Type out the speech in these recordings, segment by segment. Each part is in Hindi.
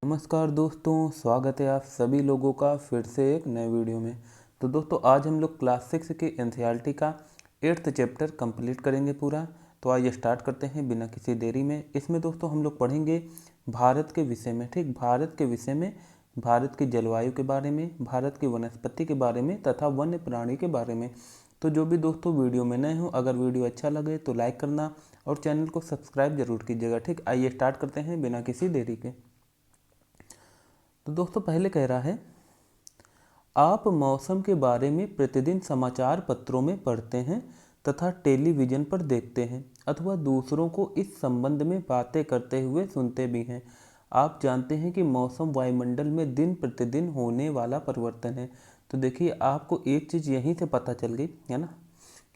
नमस्कार दोस्तों, स्वागत है आप सभी लोगों का फिर से एक नए वीडियो में। तो दोस्तों आज हम लोग क्लास 6 के एनसीईआरटी का 8th चैप्टर कंप्लीट करेंगे पूरा। तो आइए स्टार्ट करते हैं बिना किसी देरी में। इसमें दोस्तों हम लोग पढ़ेंगे भारत के विषय में, ठीक, भारत के विषय में, भारत की जलवायु के बारे में, भारत की वनस्पति के बारे में तथा वन्य प्राणी के बारे में। तो जो भी दोस्तों वीडियो में नए हो, अगर वीडियो अच्छा लगे तो लाइक करना और चैनल को सब्सक्राइब जरूर कीजिएगा, ठीक। आइए स्टार्ट करते हैं बिना किसी देरी के। तो दोस्तों पहले कह रहा है, आप मौसम के बारे में प्रतिदिन समाचार पत्रों में पढ़ते हैं तथा टेलीविज़न पर देखते हैं अथवा दूसरों को इस संबंध में बातें करते हुए सुनते भी हैं। आप जानते हैं कि मौसम वायुमंडल में दिन प्रतिदिन होने वाला परिवर्तन है। तो देखिए आपको एक चीज़ यहीं से पता चल गई है ना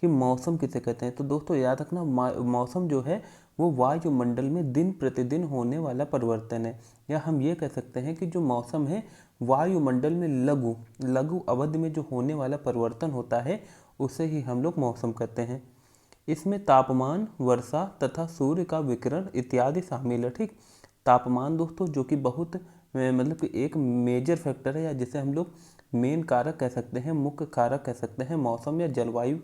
कि मौसम किसे कहते हैं। तो दोस्तों याद रखना, मौसम जो है वो वायुमंडल में दिन प्रतिदिन होने वाला परिवर्तन है, या हम ये कह सकते हैं कि जो मौसम है वायुमंडल में लघु लघु अवधि में जो होने वाला परिवर्तन होता है उसे ही हम लोग मौसम कहते हैं। इसमें तापमान, वर्षा तथा सूर्य का विकिरण इत्यादि शामिल है, ठीक। तापमान दोस्तों जो कि बहुत मतलब कि एक मेजर फैक्टर है, या जिसे हम लोग मेन कारक कह सकते हैं, मुख्य कारक कह सकते हैं मौसम या जलवायु,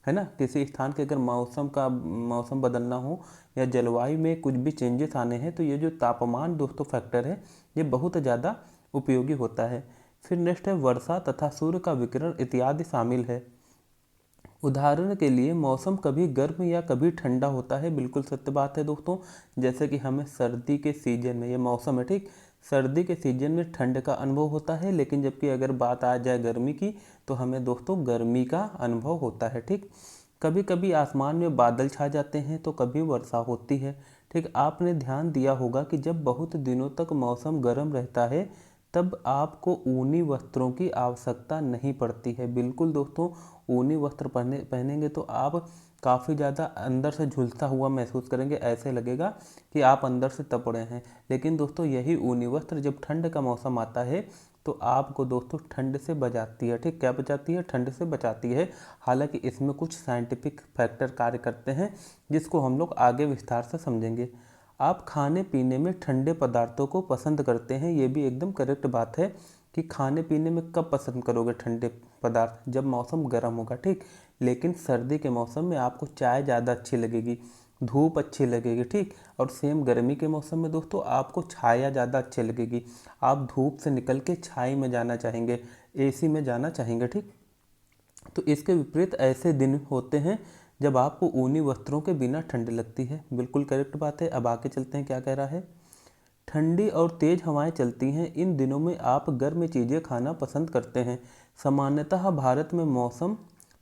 है ना। किसी स्थान के अगर मौसम बदलना हो या जलवायु में कुछ भी चेंजेस आने हैं तो ये जो तापमान दोस्तों फैक्टर है ये बहुत ज़्यादा उपयोगी होता है। फिर नेक्स्ट है वर्षा तथा सूर्य का विकिरण इत्यादि शामिल है। उदाहरण के लिए मौसम कभी गर्म या कभी ठंडा होता है, बिल्कुल सत्य बात है दोस्तों। जैसे कि हमें सर्दी के सीजन में, ये मौसम है ठीक, सर्दी के सीजन में ठंड का अनुभव होता है, लेकिन जबकि अगर बात आ जाए गर्मी की तो हमें दोस्तों गर्मी का अनुभव होता है, ठीक। कभी कभी आसमान में बादल छा जाते हैं तो कभी वर्षा होती है, ठीक। आपने ध्यान दिया होगा कि जब बहुत दिनों तक मौसम गर्म रहता है तब आपको ऊनी वस्त्रों की आवश्यकता नहीं पड़ती है। बिल्कुल दोस्तों, ऊनी वस्त्र पहनेंगे तो आप काफ़ी ज़्यादा अंदर से झुलसा हुआ महसूस करेंगे, ऐसे लगेगा कि आप अंदर से तप रहे हैं। लेकिन दोस्तों यही ऊनी वस्त्र जब ठंड का मौसम आता है तो आपको दोस्तों ठंड से बचाती है, ठीक। क्या बचाती है? ठंड से बचाती है। हालांकि इसमें कुछ साइंटिफिक फैक्टर कार्य करते हैं जिसको हम लोग आगे विस्तार से समझेंगे। आप खाने पीने में ठंडे पदार्थों को पसंद करते हैं, ये भी एकदम करेक्ट बात है कि खाने पीने में कब पसंद करोगे ठंडे पदार्थ? जब मौसम गर्म होगा, ठीक। लेकिन सर्दी के मौसम में आपको चाय ज़्यादा अच्छी लगेगी, धूप अच्छी लगेगी, ठीक। और सेम गर्मी के मौसम में दोस्तों आपको छाया ज़्यादा अच्छी लगेगी। आप धूप से निकल के छाई में जाना चाहेंगे, एसी में जाना चाहेंगे, ठीक। तो इसके विपरीत ऐसे दिन होते हैं जब आपको ऊनी वस्त्रों के बिना ठंड लगती है। बिल्कुल करेक्ट बात है। अब आगे चलते हैं, क्या कह रहा है। ठंडी और तेज हवाएं चलती हैं, इन दिनों में आप गर्म चीज़ें खाना पसंद करते हैं। सामान्यतः भारत में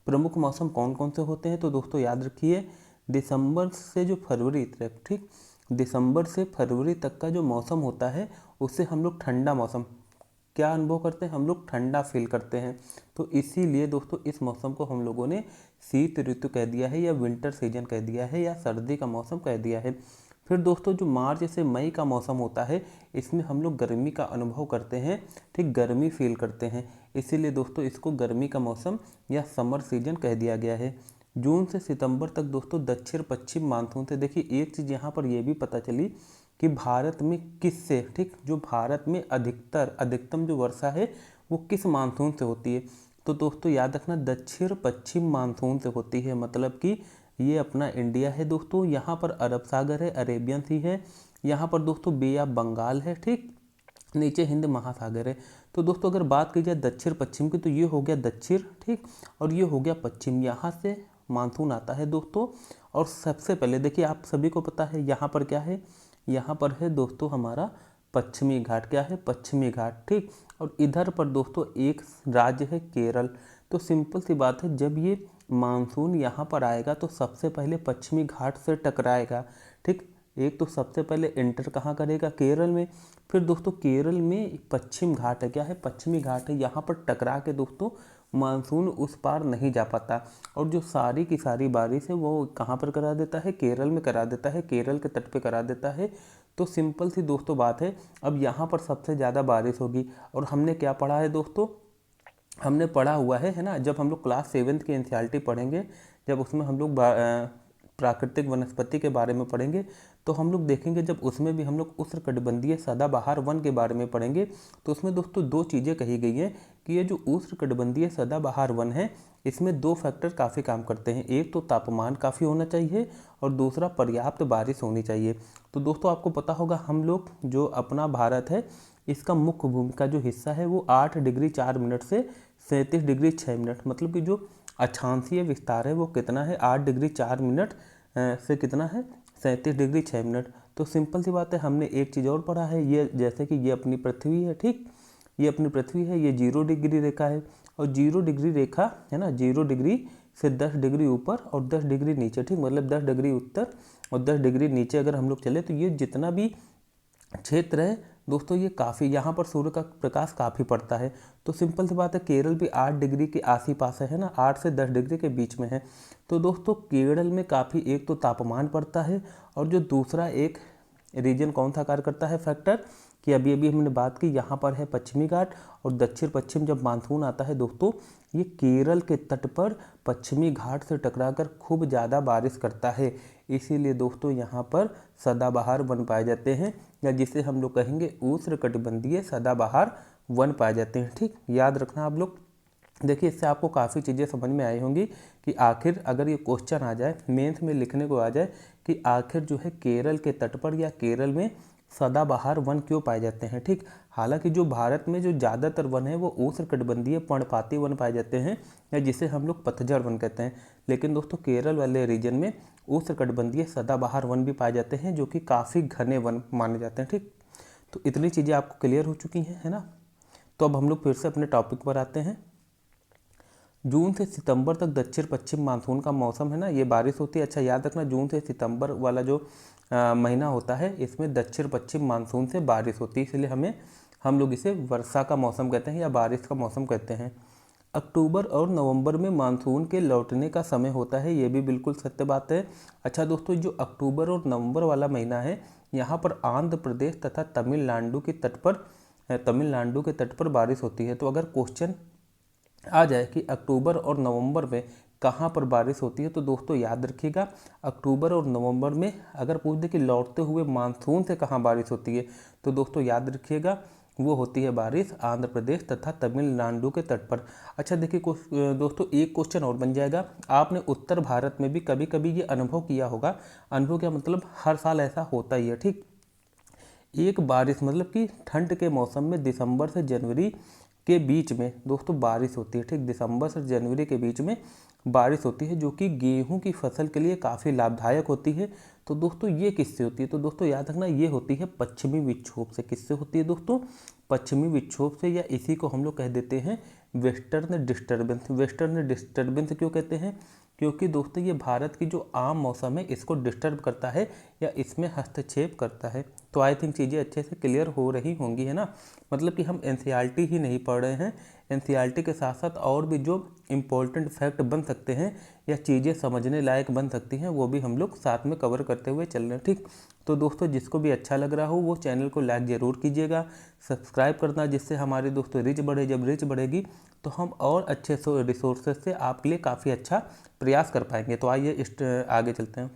प्रमुख मौसम कौन कौन से होते हैं? तो दोस्तों याद रखिए, दिसंबर से जो फरवरी तक, ठीक, दिसंबर से फरवरी तक का जो मौसम होता है उससे हम लोग ठंडा मौसम क्या अनुभव करते हैं? हम लोग ठंडा फील करते हैं। तो इसीलिए दोस्तों इस मौसम को हम लोगों ने शीत ऋतु कह दिया है, या विंटर सीजन कह दिया है, या सर्दी का मौसम कह दिया है। फिर दोस्तों जो मार्च से मई का मौसम होता है इसमें हम लोग गर्मी का अनुभव करते हैं, ठीक, गर्मी फील करते हैं। इसीलिए दोस्तों इसको गर्मी का मौसम या समर सीजन कह दिया गया है। जून से सितंबर तक दोस्तों दक्षिण पश्चिम मानसून से, देखिए एक चीज़ यहाँ पर यह भी पता चली कि भारत में किससे, ठीक, जो भारत में अधिकतम जो वर्षा है वो किस मानसून से होती है? तो दोस्तों याद रखना, दक्षिण पश्चिम मानसून से होती है। मतलब कि ये अपना इंडिया है दोस्तों, यहाँ पर अरब सागर है, अरेबियन सी है, यहाँ पर दोस्तों बे ऑफ बंगाल है, ठीक, नीचे हिंद महासागर है। तो दोस्तों अगर बात की जाए दक्षिण पश्चिम की तो ये हो गया दक्षिण, ठीक, और ये हो गया पश्चिम, यहाँ से मानसून आता है दोस्तों। और सबसे पहले देखिए आप सभी को पता है यहाँ पर क्या है, यहाँ पर है दोस्तों हमारा पश्चिमी घाट। क्या है? पश्चिमी घाट, ठीक। और इधर पर दोस्तों एक राज्य है केरल। तो सिंपल सी बात है, जब ये मानसून यहाँ पर आएगा तो सबसे पहले पश्चिमी घाट से टकराएगा, ठीक। एक तो सबसे पहले एंटर कहाँ करेगा? केरल में। फिर दोस्तों केरल में पश्चिम घाट है, क्या है? पश्चिमी घाट है, यहाँ पर टकरा के दोस्तों मानसून उस पार नहीं जा पाता, और जो सारी की सारी बारिश है वो कहाँ पर करा देता है? केरल में करा देता है, केरल के तट पे करा देता है। तो सिंपल सी दोस्तों बात है, अब यहाँ पर सबसे ज़्यादा बारिश होगी। और हमने क्या पढ़ा है दोस्तों? हमने पढ़ा हुआ है ना, जब हम लोग क्लास 7 की एनसीईआरटी पढ़ेंगे, जब उसमें हम लोग प्राकृतिक वनस्पति के बारे में पढ़ेंगे तो हम लोग देखेंगे जब उसमें भी हम लोग उष्णकटिबंधीय सदाबहार वन के बारे में पढ़ेंगे तो उसमें दोस्तों दो चीज़ें कही गई हैं कि ये जो उष्णकटिबंधीय सदाबहार वन है इसमें दो फैक्टर काफ़ी काम करते हैं। एक तो तापमान काफ़ी होना चाहिए और दूसरा पर्याप्त बारिश होनी चाहिए। तो दोस्तों आपको पता होगा हम लोग जो अपना भारत है इसका मुख्य भूमि का जो हिस्सा है वो 8 डिग्री 4 मिनट से 37 डिग्री 6 मिनट, मतलब कि जो अक्षांशीय विस्तार है वो कितना है 8 डिग्री 4 मिनट से कितना है 37 डिग्री 6 मिनट। तो सिंपल सी बात है, हमने एक चीज़ और पढ़ा है, ये जैसे कि ये अपनी पृथ्वी है, ठीक, ये अपनी पृथ्वी है, ये 0 डिग्री रेखा है और 0 डिग्री रेखा है ना 0 डिग्री से 10 डिग्री ऊपर और 10 डिग्री नीचे, ठीक, मतलब 10 डिग्री उत्तर और 10 डिग्री नीचे अगर हम लोग चले तो ये जितना भी क्षेत्र है दोस्तों ये काफ़ी, यहाँ पर सूर्य का प्रकाश काफ़ी पड़ता है। तो सिंपल सी बात है, केरल भी 8 डिग्री के आस ही पास है ना, 8 से 10 डिग्री के बीच में है। तो दोस्तों केरल में काफ़ी एक तो तापमान पड़ता है और जो दूसरा एक रीजन कौन सा कार्य करता है फैक्टर कि अभी अभी हमने बात की, यहाँ पर है पश्चिमी घाट और दक्षिण पश्चिम जब मानसून आता है दोस्तों ये केरल के तट पर पश्चिमी घाट से टकराकर खूब ज़्यादा बारिश करता है। इसीलिए दोस्तों यहाँ पर सदाबहार वन पाए जाते हैं या जिसे हम लोग कहेंगे उष्णकटिबंधीय सदाबहार वन पाए जाते हैं। ठीक, याद रखना आप लोग। देखिए इससे आपको काफ़ी चीज़ें समझ में आई होंगी कि आखिर अगर ये क्वेश्चन आ जाए मेंस में लिखने को आ जाए कि आखिर जो है केरल के तट पर या केरल में सदाबहार वन क्यों पाए जाते हैं। ठीक, हालांकि जो भारत में जो ज़्यादातर वन है वो उष्णकटिबंधीय पर्णपाती वन पाए जाते हैं या जिसे हम लोग पतझड़ वन कहते हैं, लेकिन दोस्तों केरल वाले रीजन में उष्णकटिबंधीय सदाबहार वन भी पाए जाते हैं जो कि काफ़ी घने वन माने जाते हैं। ठीक, तो इतनी चीज़ें आपको क्लियर हो चुकी हैं, है ना। तो अब हम लोग फिर से अपने टॉपिक पर आते हैं। जून से सितंबर तक दक्षिण पश्चिम मानसून का मौसम है ना, ये बारिश होती है। अच्छा याद रखना, जून से सितंबर वाला जो महीना होता है इसमें दक्षिण पश्चिम मानसून से बारिश होती है, इसलिए हम लोग इसे वर्षा का मौसम कहते हैं या बारिश का मौसम कहते हैं। अक्टूबर और नवंबर में मानसून के लौटने का समय होता है, ये भी बिल्कुल सत्य बात है। अच्छा दोस्तों, जो अक्टूबर और नवंबर वाला महीना है यहाँ पर आंध्र प्रदेश तथा तमिलनाडु के तट पर बारिश होती है। तो अगर क्वेश्चन आ जाए कि अक्टूबर और नवंबर में कहाँ पर बारिश होती है तो दोस्तों याद रखिएगा, अक्टूबर और नवंबर में अगर पूछ दे कि लौटते हुए मानसून से कहाँ बारिश होती है तो दोस्तों याद रखिएगा वो होती है बारिश आंध्र प्रदेश तथा तमिलनाडु के तट पर। अच्छा देखिए दोस्तों, एक क्वेश्चन और बन जाएगा, आपने उत्तर भारत में भी कभी कभी ये अनुभव किया होगा। अनुभव क्या मतलब, हर साल ऐसा होता ही है। ठीक, एक बारिश मतलब कि ठंड के मौसम में दिसंबर से जनवरी के बीच में दोस्तों बारिश होती है। ठीक, दिसंबर से जनवरी के बीच में बारिश होती है जो कि गेहूं की फसल के लिए काफ़ी लाभदायक होती है। तो दोस्तों ये किससे होती है तो दोस्तों याद रखना ये होती है पश्चिमी विक्षोभ से। किससे होती है दोस्तों, पश्चिमी विक्षोभ से, या इसी को हम लोग कह देते हैं वेस्टर्न डिस्टर्बेंस। वेस्टर्न डिस्टर्बेंस क्यों कहते हैं, क्योंकि दोस्तों ये भारत की जो आम मौसम है इसको डिस्टर्ब करता है या इसमें हस्तक्षेप करता है। तो आई थिंक चीज़ें अच्छे से क्लियर हो रही होंगी, है ना। मतलब कि हम एनसीईआरटी ही नहीं पढ़ रहे हैं, एनसीईआरटी के साथ साथ और भी जो इम्पोर्टेंट फैक्ट बन सकते हैं या चीज़ें समझने लायक बन सकती हैं वो भी हम लोग साथ में कवर करते हुए चल रहे हैं। ठीक, तो दोस्तों जिसको भी अच्छा लग रहा हो वो चैनल को लाइक ज़रूर कीजिएगा, सब्सक्राइब करना, जिससे हमारे दोस्तों रीच बढ़े। जब रीच बढ़ेगी तो हम और अच्छे रिसोर्सेज से आपके लिए काफ़ी अच्छा प्रयास कर पाएंगे। तो आइए आगे चलते हैं।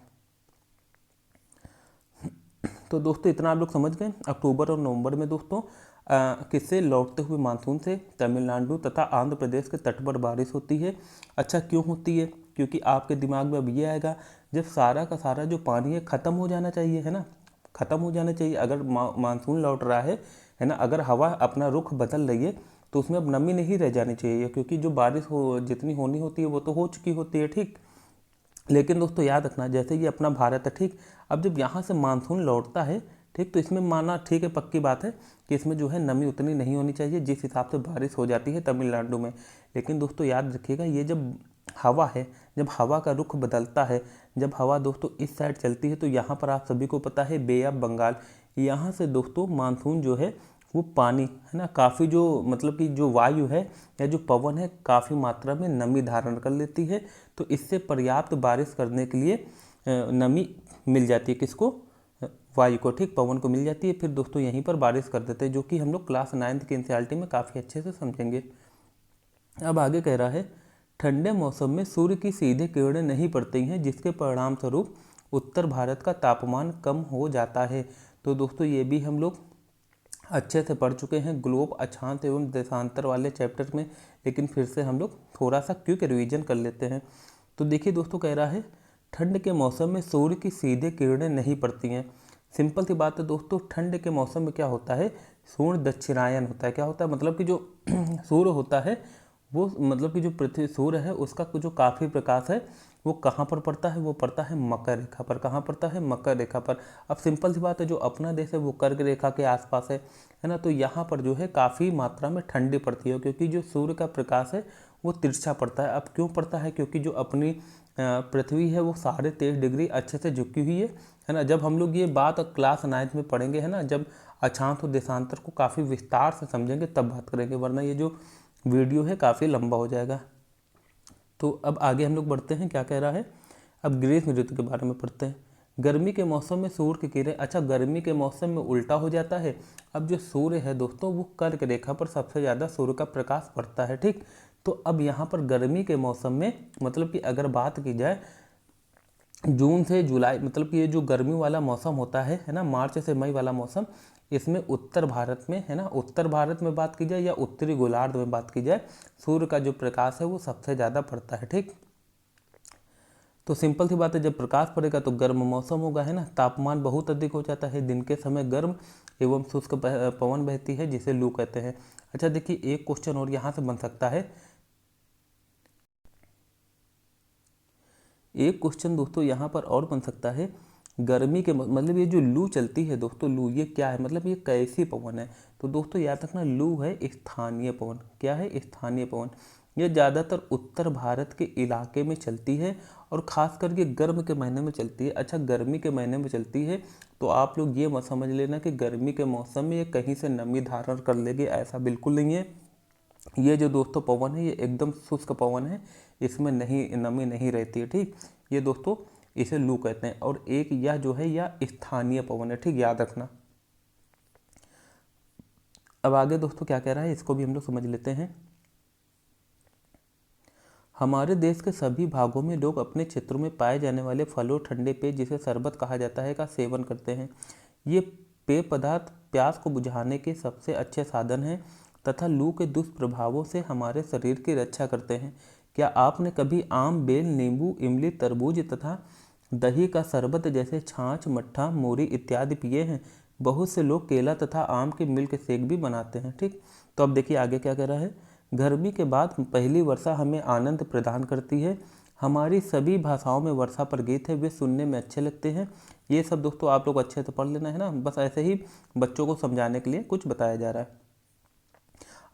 तो दोस्तों इतना आप लोग समझ गए, अक्टूबर और नवंबर में दोस्तों किससे लौटते हुए मानसून से तमिलनाडु तथा आंध्र प्रदेश के तट पर बारिश होती है। अच्छा क्यों होती है, क्योंकि आपके दिमाग में अब ये आएगा जब सारा का सारा जो पानी है ख़त्म हो जाना चाहिए, है ना, ख़त्म हो जाना चाहिए। अगर मानसून लौट रहा है ना, अगर हवा अपना रुख बदल रही है तो उसमें अब नमी नहीं रह जानी चाहिए, क्योंकि जो बारिश जितनी होनी होती है वो तो हो चुकी होती है। ठीक, लेकिन दोस्तों याद रखना जैसे ये अपना भारत है, ठीक, अब जब यहाँ से मानसून लौटता है, ठीक, तो इसमें माना ठीक है, पक्की बात है कि इसमें जो है नमी उतनी नहीं होनी चाहिए जिस हिसाब से बारिश हो जाती है तमिलनाडु में। लेकिन दोस्तों याद रखिएगा ये जब हवा है, जब हवा का रुख बदलता है, जब हवा दोस्तों इस साइड चलती है तो यहाँ पर आप सभी को पता है बे ऑफ बंगाल, यहाँ से दोस्तों मानसून जो है वो पानी है ना, काफ़ी जो मतलब कि जो वायु है या जो पवन है काफ़ी मात्रा में नमी धारण कर लेती है। तो इससे पर्याप्त बारिश करने के लिए नमी मिल जाती है, किसको, वायु को, ठीक, पवन को मिल जाती है। फिर दोस्तों यहीं पर बारिश कर देते हैं, जो कि हम लोग क्लास 9th की एनसीईआरटी में काफ़ी अच्छे से समझेंगे। अब आगे कह रहा है ठंडे मौसम में सूर्य की सीधे किरणें नहीं पड़ती हैं जिसके परिणाम स्वरूप उत्तर भारत का तापमान कम हो जाता है। तो दोस्तों ये भी हम लोग अच्छे से पढ़ चुके हैं ग्लोब अक्षांश एवं देशांतर वाले चैप्टर में, लेकिन फिर से हम लोग थोड़ा सा क्विक रिवीजन कर लेते हैं। तो देखिए दोस्तों, कह रहा है ठंड के मौसम में सूर्य की सीधे किरणें नहीं पड़ती हैं। सिंपल सी बात है दोस्तों, ठंड के मौसम में क्या होता है, सूर्य दक्षिणायन होता है। क्या होता है, मतलब कि जो सूर्य होता है वो, मतलब कि जो पृथ्वी सूर्य है उसका जो काफ़ी प्रकाश है वो कहाँ पर पड़ता है, वो पड़ता है मकर रेखा पर। कहाँ पड़ता है, मकर रेखा पर। अब सिंपल सी बात है, जो अपना देश है वो कर्क रेखा के आसपास है ना, तो यहाँ पर जो है काफ़ी मात्रा में ठंडी पड़ती है, क्योंकि जो सूर्य का प्रकाश है वो तिरछा पड़ता है। अब क्यों पड़ता है, क्योंकि जो अपनी पृथ्वी है वो 23.5 डिग्री अच्छे से झुकी हुई है ना। जब हम लोग ये बात क्लास 9th में पढ़ेंगे, है ना, जब अक्षांश और देशांतर को काफ़ी विस्तार से समझेंगे तब बात करेंगे, वरना ये जो वीडियो है काफ़ी लंबा हो जाएगा। तो अब आगे हम लोग बढ़ते हैं, क्या कह रहा है, अब ग्रीष्म ऋतु के बारे में पढ़ते हैं। गर्मी के मौसम में सूर्य की किरण, अच्छा गर्मी के मौसम में उल्टा हो जाता है। अब जो सूर्य है दोस्तों वो कर्क रेखा पर सबसे ज़्यादा सूर्य का प्रकाश पड़ता है, ठीक। तो अब यहाँ पर गर्मी के मौसम में, मतलब कि अगर बात की जाए जून से जुलाई, मतलब कि ये जो गर्मी वाला मौसम होता है ना, मार्च से मई वाला मौसम, इसमें उत्तर भारत में, है ना, उत्तर भारत में बात की जाए या उत्तरी गोलार्ध में बात की जाए, सूर्य का जो प्रकाश है वो सबसे ज़्यादा पड़ता है, ठीक। तो सिंपल सी बात है, जब प्रकाश पड़ेगा तो गर्म मौसम होगा, है ना, तापमान बहुत अधिक हो जाता है, दिन के समय गर्म एवं शुष्क पवन बहती है जिसे लू कहते हैं। अच्छा देखिए, एक क्वेश्चन और यहाँ से बन सकता है, एक क्वेश्चन दोस्तों यहाँ पर और बन सकता है, गर्मी के मतलब ये जो लू चलती है दोस्तों, लू ये क्या है, मतलब ये कैसी पवन है। तो दोस्तों याद रखना, लू है स्थानीय पवन। क्या है, स्थानीय पवन। ये ज़्यादातर उत्तर भारत के इलाके में चलती है और ख़ास करके गर्म के महीने में चलती है। अच्छा गर्मी के महीने में चलती है तो आप लोग ये मत समझ लेना कि गर्मी के मौसम में ये कहीं से नमी धारण कर लेगी, ऐसा बिल्कुल नहीं है। ये जो दोस्तों पवन है ये एकदम शुष्क पवन है, इसमें नहीं नमी नहीं रहती है, ठीक। ये दोस्तों इसे लू कहते हैं। और एक यह जो है यह स्थानीय पवन है, ठीक, याद रखना। अब आगे दोस्तों क्या कह रहा है, इसको भी हम लोग समझ लेते हैं। हमारे देश के सभी भागों में लोग अपने क्षेत्रों में पाए जाने वाले फलों, ठंडे पेय जिसे शरबत कहा जाता है का सेवन करते हैं। ये पेय पदार्थ प्यास को बुझाने के सबसे अच्छे साधन हैं तथा लू के दुष्प्रभावों से हमारे शरीर की रक्षा करते हैं। क्या आपने कभी आम, बेल, नींबू, इमली, तरबूज तथा दही का शरबत जैसे छाछ, मट्ठा, मोरी इत्यादि पिए हैं? बहुत से लोग केला तथा आम के मिल्क शेक भी बनाते हैं, ठीक। तो अब देखिए आगे क्या कह रहा है, गर्मी के बाद पहली वर्षा हमें आनंद प्रदान करती है। हमारी सभी भाषाओं में वर्षा पर गीत है, वे सुनने में अच्छे लगते हैं। ये सब दोस्तों आप लोग अच्छे से पढ़ लेना, है ना, बस ऐसे ही बच्चों को समझाने के लिए कुछ बताया जा रहा है।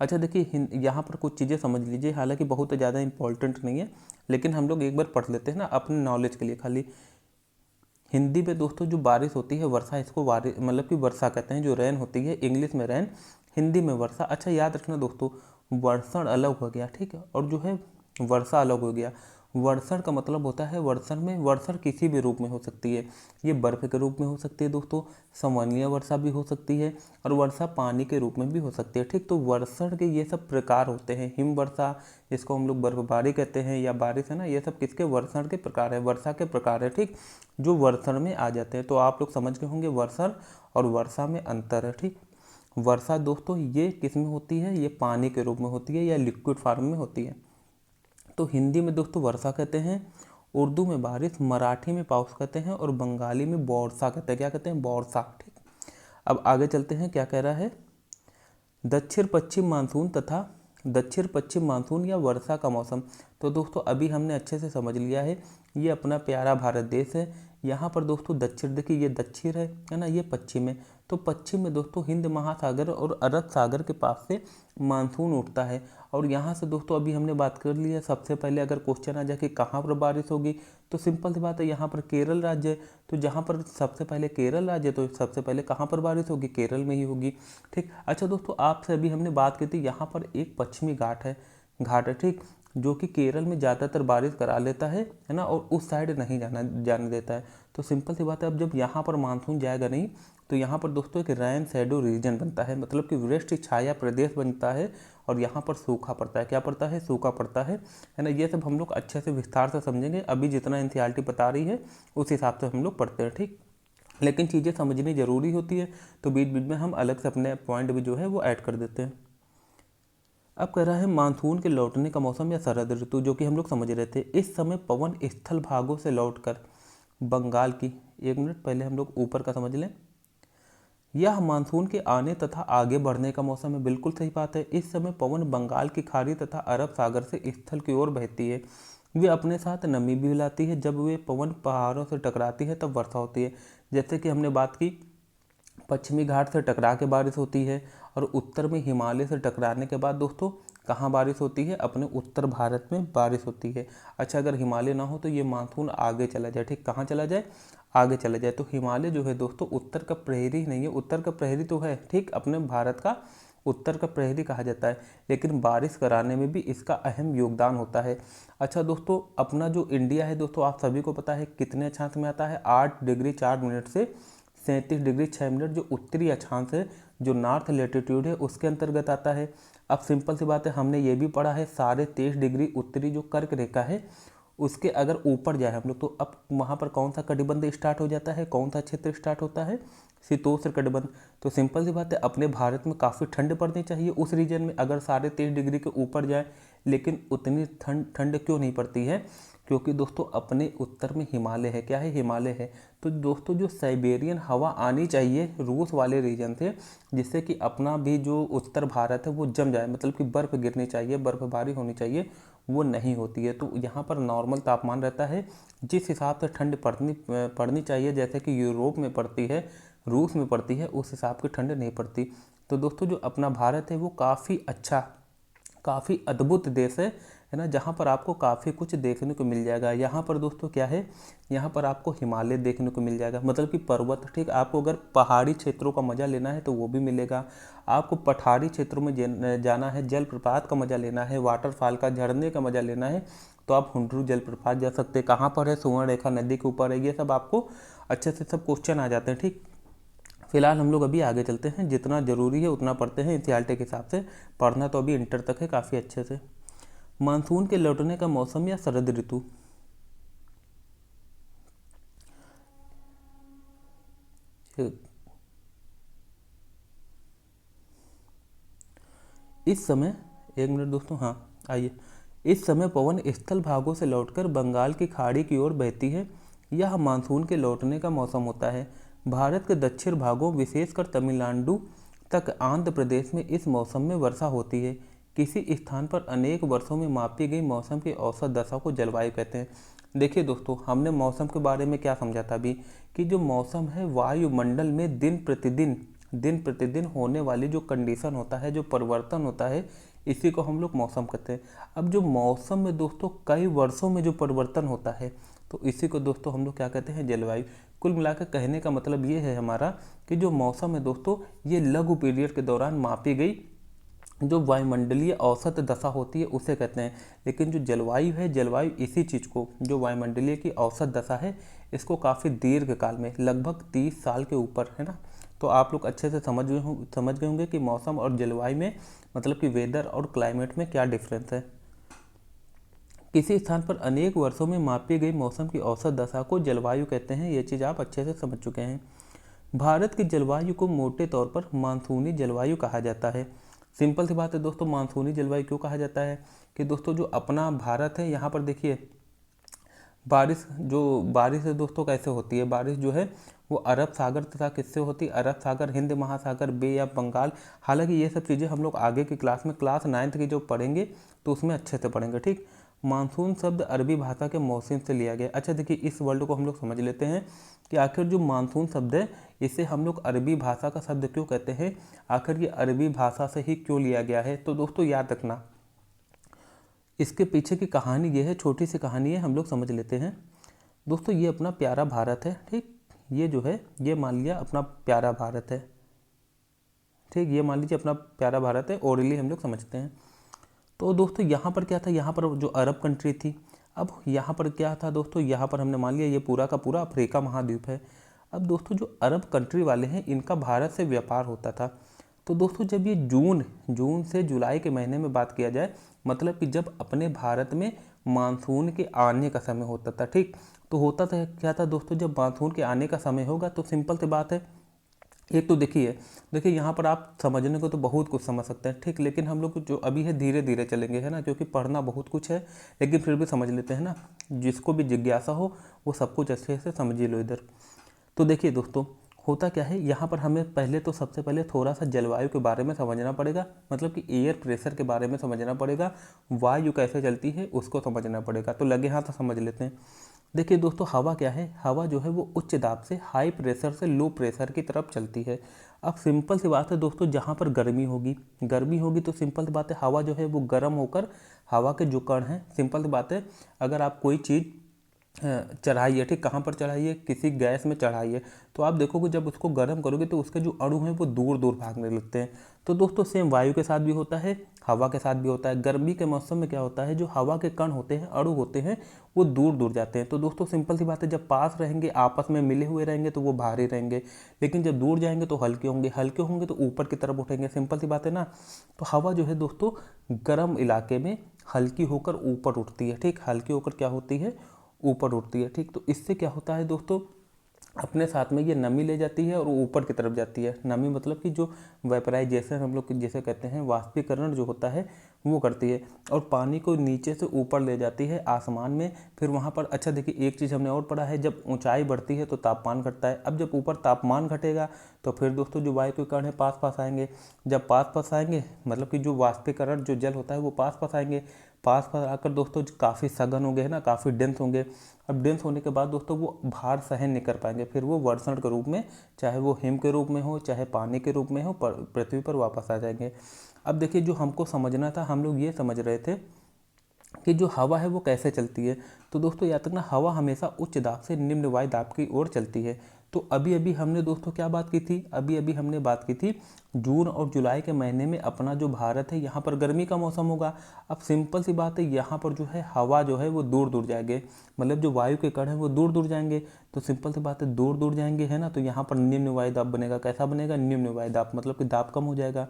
अच्छा देखिए, यहाँ पर कुछ चीज़ें समझ लीजिए, हालांकि बहुत ज़्यादा इंपॉर्टेंट नहीं है, लेकिन हम लोग एक बार पढ़ लेते हैं ना अपने नॉलेज के लिए खाली। हिंदी में दोस्तों जो बारिश होती है वर्षा, इसको बारिश मतलब कि वर्षा कहते हैं। जो रैन होती है इंग्लिश में रैन, हिंदी में वर्षा। अच्छा याद रखना दोस्तों, वर्षण अलग हो गया, ठीक है, और जो है वर्षा अलग हो गया। वर्षण का मतलब होता है, वर्षण में, वर्षण किसी भी रूप में हो सकती है। ये बर्फ़ के रूप में हो सकती है दोस्तों, संवहनीय वर्षा भी हो सकती है, और वर्षा पानी के रूप में भी हो सकती है, ठीक। तो वर्षण के ये सब प्रकार होते हैं। हिम वर्षा, जिसको हम लोग बर्फबारी कहते हैं, या बारिश, है ना, ये सब किसके, वर्षण के प्रकार है, वर्षा के प्रकार है, ठीक, जो वर्षण में आ जाते हैं। तो आप लोग समझ गए होंगे वर्षण और वर्षा में अंतर है, ठीक। वर्षा दोस्तों ये किस में होती है, ये पानी के रूप में होती है या लिक्विड फॉर्म में होती है। तो हिंदी में दोस्तों वर्षा कहते हैं, उर्दू में बारिश, मराठी में पाउस कहते हैं, और बंगाली में बौरसा कहते हैं। क्या कहते हैं, बौरसा, ठीक। अब आगे चलते हैं, क्या कह रहा है, दक्षिण पश्चिम मानसून तथा दक्षिण पश्चिम मानसून या वर्षा का मौसम। तो दोस्तों अभी हमने अच्छे से समझ लिया है, ये अपना प्यारा भारत देश है। यहाँ पर दोस्तों दक्षिण, देखिए ये दक्षिण है ना, ये पश्चिम है। तो पश्चिम में दोस्तों हिंद महासागर और अरब सागर के पास से मानसून उठता है। और यहाँ से दोस्तों अभी हमने बात कर ली है, सबसे पहले अगर क्वेश्चन आ जाए कि कहाँ पर बारिश होगी, तो सिंपल सी बात है, यहाँ पर केरल राज्य है। तो जहाँ पर सबसे पहले केरल राज्य है तो सबसे पहले कहाँ पर बारिश होगी, केरल में ही होगी, ठीक। अच्छा दोस्तों आपसे अभी हमने बात की थी, यहाँ पर एक पश्चिमी घाट है, ठीक, जो कि केरल में ज़्यादातर बारिश करा लेता है ना, और उस साइड नहीं जाने देता है। तो सिंपल सी बात है, अब जब यहाँ पर मानसून जाएगा नहीं तो यहाँ पर दोस्तों एक रैन शैडो रीजन बनता है, मतलब कि वृष्टि छाया प्रदेश बनता है, और यहाँ पर सूखा पड़ता है। क्या पड़ता है? सूखा पड़ता है ना। ये सब हम लोग अच्छे से विस्तार से समझेंगे। अभी जितना एनसीईआरटी बता रही है उस हिसाब से हम लोग पढ़ते हैं, ठीक। लेकिन चीज़ें समझनी ज़रूरी होती है, तो बीच बीच में हम अलग से अपने पॉइंट भी जो है वो ऐड कर देते हैं। अब कह रहा है मानसून के लौटने का मौसम या शरद ऋतु, जो कि हम लोग समझ रहे थे। इस समय पवन स्थल भागों से लौटकर बंगाल की, 1 मिनट पहले हम लोग ऊपर का समझ लें। यह मानसून के आने तथा आगे बढ़ने का मौसम है। बिल्कुल सही बात है। इस समय पवन बंगाल की खाड़ी तथा अरब सागर से स्थल की ओर बहती है। वे अपने साथ नमी भी लाती है। जब वे पवन पहाड़ों से टकराती है तब वर्षा होती है। जैसे कि हमने बात की, पश्चिमी घाट से टकरा के बारिश होती है, और उत्तर में हिमालय से टकराने के बाद दोस्तों कहाँ बारिश होती है? अपने उत्तर भारत में बारिश होती है। अच्छा, अगर हिमालय ना हो तो ये मानसून आगे चला जाए, ठीक। कहाँ चला जाए? आगे चला जाए। तो हिमालय जो है दोस्तों उत्तर का प्रहरी नहीं है, उत्तर का प्रहरी तो है, ठीक, अपने भारत का उत्तर का प्रहरी कहा जाता है, लेकिन बारिश कराने में भी इसका अहम योगदान होता है। अच्छा दोस्तों, अपना जो इंडिया है दोस्तों, आप सभी को पता है कितने अक्षांश में आता है? 8 डिग्री 4 मिनट से 37 डिग्री 6 मिनट, जो उत्तरी अक्षांश है, जो नॉर्थ लेटीट्यूड है, उसके अंतर्गत आता है। अब सिंपल सी बात है, हमने ये भी पढ़ा है 23.5 डिग्री उत्तरी जो कर्क रेखा है, उसके अगर ऊपर जाए हम लोग तो अब वहाँ पर कौन सा कटिबंध स्टार्ट हो जाता है? कौन सा क्षेत्र स्टार्ट होता है? शीतोष्ण कटिबंध। तो सिंपल सी बात है, अपने भारत में काफ़ी ठंड पड़नी चाहिए उस रीजन में, अगर 23.5 डिग्री के ऊपर जाए, लेकिन उतनी ठंड क्यों नहीं पड़ती है? क्योंकि दोस्तों अपने उत्तर में हिमालय है। क्या है? हिमालय है। तो दोस्तों जो साइबेरियन हवा आनी चाहिए रूस वाले रीजन से, जिससे कि अपना भी जो उत्तर भारत है वो जम जाए, मतलब कि बर्फ़ गिरनी चाहिए, बर्फबारी होनी चाहिए, वो नहीं होती है। तो यहाँ पर नॉर्मल तापमान रहता है। जिस हिसाब से ठंड पड़नी चाहिए, जैसे कि यूरोप में पड़ती है, रूस में पड़ती है, उस हिसाब की ठंड नहीं पड़ती। तो दोस्तों जो अपना भारत है वो काफ़ी अच्छा, काफ़ी अद्भुत देश है ना, जहाँ पर आपको काफ़ी कुछ देखने को मिल जाएगा। यहाँ पर दोस्तों क्या है? यहाँ पर आपको हिमालय देखने को मिल जाएगा, मतलब कि पर्वत, ठीक। आपको अगर पहाड़ी क्षेत्रों का मज़ा लेना है तो वो भी मिलेगा। आपको पठारी क्षेत्रों में जाना है, जलप्रपात का मज़ा लेना है, वाटरफॉल का, झरने का मज़ा लेना है, तो आप हुंड्रू जलप्रपात जा सकते हैं। कहाँ पर है? सुवर्णरेखा नदी के ऊपर है। ये सब आपको अच्छे से सब क्वेश्चन आ जाते हैं, ठीक। फिलहाल हम लोग अभी आगे चलते हैं, जितना ज़रूरी है उतना पढ़ते हैं एनसीईआरटी के हिसाब से। पढ़ना तो अभी इंटर तक है काफ़ी अच्छे से। मानसून के लौटने का मौसम या शरद ऋतु। इस समय 1 मिनट दोस्तों, हाँ आइए। इस समय पवन स्थल भागों से लौटकर बंगाल की खाड़ी की ओर बहती है। यह मानसून के लौटने का मौसम होता है। भारत के दक्षिण भागों, विशेषकर तमिलनाडु तक आंध्र प्रदेश में इस मौसम में वर्षा होती है। किसी स्थान पर अनेक वर्षों में मापी गई मौसम की औसत दशा को जलवायु कहते हैं। देखिए दोस्तों, हमने मौसम के बारे में क्या समझा था अभी, कि जो मौसम है वायुमंडल में दिन प्रतिदिन होने वाली जो कंडीशन होता है, जो परिवर्तन होता है, इसी को हम लोग मौसम कहते हैं। अब जो मौसम में दोस्तों कई वर्षों में जो परिवर्तन होता है, तो इसी को दोस्तों हम लोग क्या कहते हैं? जलवायु। कुल मिलाकर कहने का मतलब ये है हमारा, कि जो मौसम है दोस्तों, ये लघु पीरियड के दौरान मापी गई जो वायुमंडलीय औसत दशा होती है उसे कहते हैं। लेकिन जो जलवायु है, जलवायु इसी चीज़ को, जो वायुमंडलीय की औसत दशा है, इसको काफ़ी दीर्घ काल में, लगभग 30 साल के ऊपर, है ना। तो आप लोग अच्छे से समझ गए होंगे कि मौसम और जलवायु में, मतलब कि वेदर और क्लाइमेट में क्या डिफरेंस है। किसी स्थान पर अनेक वर्षों में मापी गई मौसम की औसत दशा को जलवायु कहते हैं। ये चीज़ आप अच्छे से समझ चुके हैं। भारत की जलवायु को मोटे तौर पर मानसूनी जलवायु कहा जाता है। सिंपल सी बात है दोस्तों, मानसूनी जलवायु क्यों कहा जाता है? कि दोस्तों जो अपना भारत है, यहाँ पर देखिए बारिश है दोस्तों कैसे होती है? बारिश जो है वो अरब सागर तथा किससे होती है? अरब सागर, हिंद महासागर, बे या बंगाल। हालांकि ये सब चीज़ें हम लोग आगे की क्लास में, क्लास 9th की जो पढ़ेंगे तो उसमें अच्छे से पढ़ेंगे, ठीक। मानसून शब्द अरबी भाषा के मौसम से लिया गया। अच्छा देखिए, इस वर्ड को हम लोग समझ लेते हैं कि आखिर जो मानसून शब्द है, इसे हम लोग अरबी भाषा का शब्द क्यों कहते हैं, आखिर ये अरबी भाषा से ही क्यों लिया गया है। तो दोस्तों याद रखना, इसके पीछे की कहानी ये है, छोटी सी कहानी है, हम लोग समझ लेते हैं। दोस्तों ये अपना प्यारा भारत है, ठीक। ये जो है, ये मान लिया अपना प्यारा भारत है, ठीक। ये मान लीजिए अपना प्यारा भारत है, ओरली हम लोग समझते हैं। तो दोस्तों यहाँ पर क्या था? यहाँ पर जो अरब कंट्री थी। अब यहाँ पर क्या था दोस्तों? यहाँ पर हमने मान लिया ये पूरा का पूरा अफ्रीका महाद्वीप है। अब दोस्तों जो अरब कंट्री वाले हैं, इनका भारत से व्यापार होता था। तो दोस्तों जब ये जून से जुलाई के महीने में बात किया जाए, मतलब कि जब अपने भारत में मानसून के आने का समय होता था, ठीक। तो होता था क्या था दोस्तों, जब मानसून के आने का समय होगा तो सिंपल सी बात है, एक तो देखिए यहाँ पर आप समझने को तो बहुत कुछ समझ सकते हैं, ठीक। लेकिन हम लोग जो अभी है धीरे धीरे चलेंगे, है ना, क्योंकि पढ़ना बहुत कुछ है, लेकिन फिर भी समझ लेते हैं ना। जिसको भी जिज्ञासा हो वो सब कुछ अच्छे से समझ लो इधर। तो देखिए दोस्तों, होता क्या है, यहाँ पर हमें पहले तो सबसे पहले थोड़ा सा जलवायु के बारे में समझना पड़ेगा, मतलब कि एयर प्रेशर के बारे में समझना पड़ेगा, वायु कैसे चलती है उसको समझना पड़ेगा। तो लगे हाथ समझ लेते हैं। देखिए दोस्तों, हवा क्या है, हवा जो है वो उच्च दाब से हाई प्रेशर से लो प्रेशर की तरफ चलती है। अब सिंपल सी बात है दोस्तों, जहाँ पर गर्मी होगी तो सिंपल सी बात है, हवा जो है वो गर्म होकर हवा के जो कण हैं, सिंपल सी बात है, अगर आप कोई चीज़ चढ़ाइए, ठीक, कहाँ पर चढ़ाइए, किसी गैस में चढ़ाइए, तो आप देखोगे जब उसको गर्म करोगे तो उसके जो अणु हैं वो दूर दूर भागने लगते हैं। तो दोस्तों सेम वायु के साथ भी होता है, हवा के साथ भी होता है। गर्मी के मौसम में क्या होता है, जो हवा के कण होते हैं, अणु होते हैं, वो दूर दूर जाते हैं। तो दोस्तों सिंपल सी बात है, जब पास रहेंगे, आपस में मिले हुए रहेंगे तो वो भारी रहेंगे, लेकिन जब दूर जाएंगे तो हल्के होंगे तो ऊपर की तरफ उठेंगे। सिंपल सी बात है ना। तो हवा जो है दोस्तों गर्म इलाके में हल्की होकर ऊपर उठती है, ठीक, हल्की होकर क्या होती है, ऊपर उठती है, ठीक। तो इससे क्या होता है दोस्तों, अपने साथ में ये नमी ले जाती है और ऊपर की तरफ जाती है। नमी मतलब कि जो वेपराइजेशन हम लोग जैसे कहते हैं, वाष्पीकरण जो होता है वो करती है, और पानी को नीचे से ऊपर ले जाती है आसमान में। फिर वहाँ पर, अच्छा देखिए एक चीज़ हमने और पढ़ा है, जब ऊंचाई बढ़ती है तो तापमान घटता है। अब जब ऊपर तापमान घटेगा तो फिर दोस्तों जो वायु के कण है पास पास आएंगे। जब पास पास आएंगे मतलब कि जो वाष्पीकरण जो जल होता है वो पास पास आएंगे। पास पास आकर दोस्तों काफ़ी सघन होंगे, है ना, काफ़ी डेंस होंगे। अब डेंस होने के बाद दोस्तों वो भार सहन नहीं कर पाएंगे, फिर वो वर्षण के रूप में, चाहे वो हिम के रूप में हो चाहे पानी के रूप में हो, पृथ्वी पर वापस आ जाएंगे। अब देखिए जो हमको समझना था, हम लोग ये समझ रहे थे कि जो हवा है वो कैसे चलती है। तो दोस्तों याद रखना, हवा हमेशा उच्च दाब से निम्न वायु दाब की ओर चलती है। तो अभी अभी हमने दोस्तों क्या बात की थी, अभी हमने बात की थी जून और जुलाई के महीने में अपना जो भारत है यहाँ पर गर्मी का मौसम होगा। अब सिंपल सी बात है, यहाँ पर जो है हवा जो है वो दूर दूर जाएंगे, मतलब जो वायु के कण है वो दूर दूर जाएंगे। तो सिंपल सी बात है, दूर दूर जाएंगे, है ना, तो यहाँ पर निम्न वायु दाब बनेगा। कैसा बनेगा, निम्न वायु दाब, मतलब कि दाब कम हो जाएगा।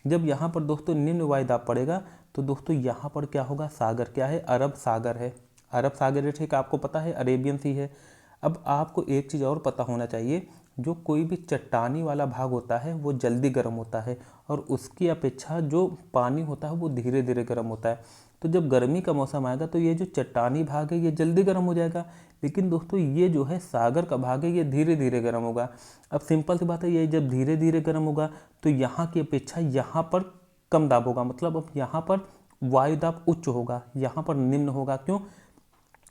जब यहाँ पर दोस्तों निम्न वायु दाब पड़ेगा तो दोस्तों यहाँ पर क्या होगा, सागर क्या है, अरब सागर है। अरब सागर है, ठीक, आपको पता है अरेबियन सी है। अब आपको एक चीज़ और पता होना चाहिए, जो कोई भी चट्टानी वाला भाग होता है वो जल्दी गर्म होता है, और उसकी अपेक्षा जो पानी होता है वो धीरे धीरे गर्म होता है। तो जब गर्मी का मौसम आएगा तो ये जो चट्टानी भाग है ये जल्दी गर्म हो जाएगा, लेकिन दोस्तों ये जो है सागर का भाग है ये धीरे धीरे गर्म होगा। अब सिंपल सी बात है, ये जब धीरे धीरे गर्म होगा तो यहाँ की अपेक्षा यहाँ पर कम दाब होगा, मतलब अब यहाँ पर वायु दाब उच्च होगा, यहाँ पर निम्न होगा। क्यों,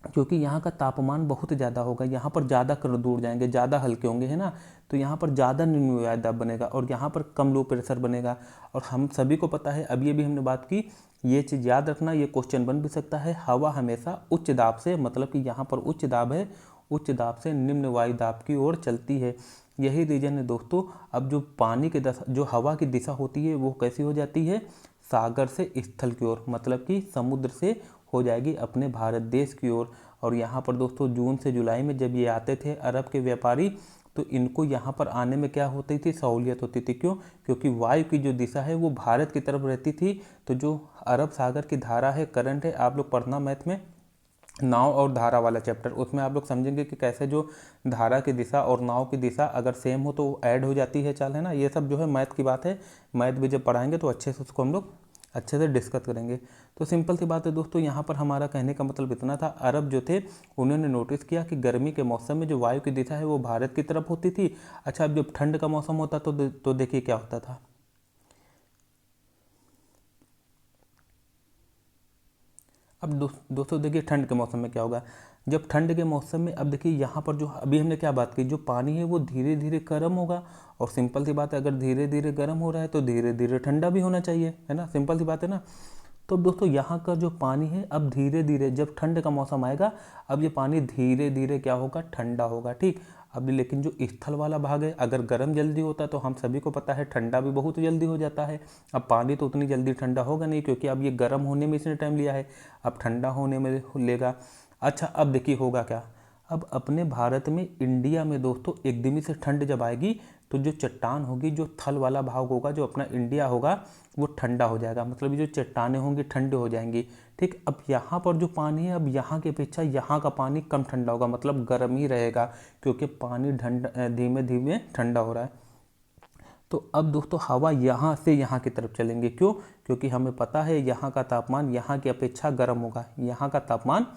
क्योंकि यहाँ का तापमान बहुत ज़्यादा होगा, यहाँ पर ज़्यादा कण दूर जाएंगे, ज़्यादा हल्के होंगे, है ना, तो यहाँ पर ज़्यादा निम्न वायु दाब बनेगा और यहाँ पर कम लो प्रेशर बनेगा। और हम सभी को पता है, अभी अभी हमने बात की, ये चीज़ याद रखना, ये क्वेश्चन बन भी सकता है, हवा हमेशा उच्च दाब से, मतलब कि यहाँ पर उच्च दाब है, उच्च दाब से निम्न वायु दाब की ओर चलती है। यही रीजन है दोस्तों। अब जो पानी की दशा, जो हवा की दिशा होती है वो कैसी हो जाती है, सागर से स्थल की ओर, मतलब कि समुद्र से हो जाएगी अपने भारत देश की ओर। और यहाँ पर दोस्तों जून से जुलाई में जब ये आते थे अरब के व्यापारी, तो इनको यहाँ पर आने में क्या होती थी, सहूलियत होती थी। क्यों, क्योंकि वायु की जो दिशा है वो भारत की तरफ रहती थी। तो जो अरब सागर की धारा है, करंट है, आप लोग पढ़ना मैथ में नाव और धारा वाला चैप्टर, उसमें आप लोग समझेंगे कि कैसे जो धारा की दिशा और नाव की दिशा अगर सेम हो तो ऐड हो जाती है चाल, है ना। ये सब जो है मैथ की बात है, मैथ भी जब पढ़ाएंगे तो अच्छे से उसको हम लोग अच्छे से डिस्कस करेंगे। तो सिंपल सी बात है दोस्तों, यहाँ पर हमारा कहने का मतलब इतना था, अरब जो थे उन्होंने नोटिस किया कि गर्मी के मौसम में जो वायु की दिशा है वो भारत की तरफ होती थी। अच्छा, अब जब ठंड का मौसम होता तो देखिए क्या होता था। अब दोस्तों देखिए ठंड के मौसम में क्या होगा, जब ठंड के मौसम में, अब देखिए यहाँ पर जो अभी हमने क्या बात की, जो पानी है वो धीरे धीरे गर्म होगा। और सिंपल सी बात है, अगर धीरे धीरे गर्म हो रहा है तो धीरे धीरे ठंडा भी होना चाहिए, है ना, सिंपल सी बात है ना। तो दोस्तों यहाँ का जो पानी है अब धीरे धीरे, जब ठंड का मौसम आएगा, अब ये पानी धीरे धीरे क्या होगा, ठंडा होगा, ठीक। अब लेकिन जो स्थल वाला भाग है, अगर गर्म जल्दी होता है तो हम सभी को पता है ठंडा भी बहुत जल्दी हो जाता है। अब पानी तो उतनी जल्दी ठंडा होगा नहीं, क्योंकि अब ये गर्म होने में इसने टाइम लिया है, अब ठंडा होने में लेगा। अच्छा अब देखिए होगा क्या, अब अपने भारत में, इंडिया में दोस्तों एकदम से ठंड जब आएगी तो जो चट्टान होगी, जो थल वाला भाग होगा, जो अपना इंडिया होगा, वो ठंडा हो जाएगा। मतलब जो चट्टानें होंगी ठंडे हो जाएंगी। ठीक, अब यहाँ पर जो पानी है, अब यहाँ की अपेक्षा यहाँ का पानी कम ठंडा होगा, मतलब गर्म ही रहेगा, क्योंकि पानी धीमे धीमे ठंडा हो रहा है। तो अब दोस्तों हवा यहाँ से यहाँ की तरफ चलेंगे। क्यों? क्योंकि हमें पता है यहाँ का तापमान यहाँ की अपेक्षा गर्म होगा, यहाँ का तापमान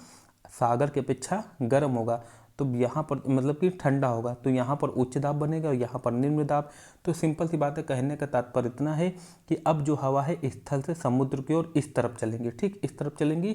सागर की अपेक्षा गर्म होगा, तो यहाँ पर मतलब कि ठंडा होगा, तो यहाँ पर उच्च दाब बनेगा और यहाँ पर निम्न दाब। तो सिंपल सी बात है, कहने का तात्पर्य इतना है कि अब जो हवा है स्थल से समुद्र की ओर इस तरफ चलेंगी। ठीक, इस तरफ चलेंगी।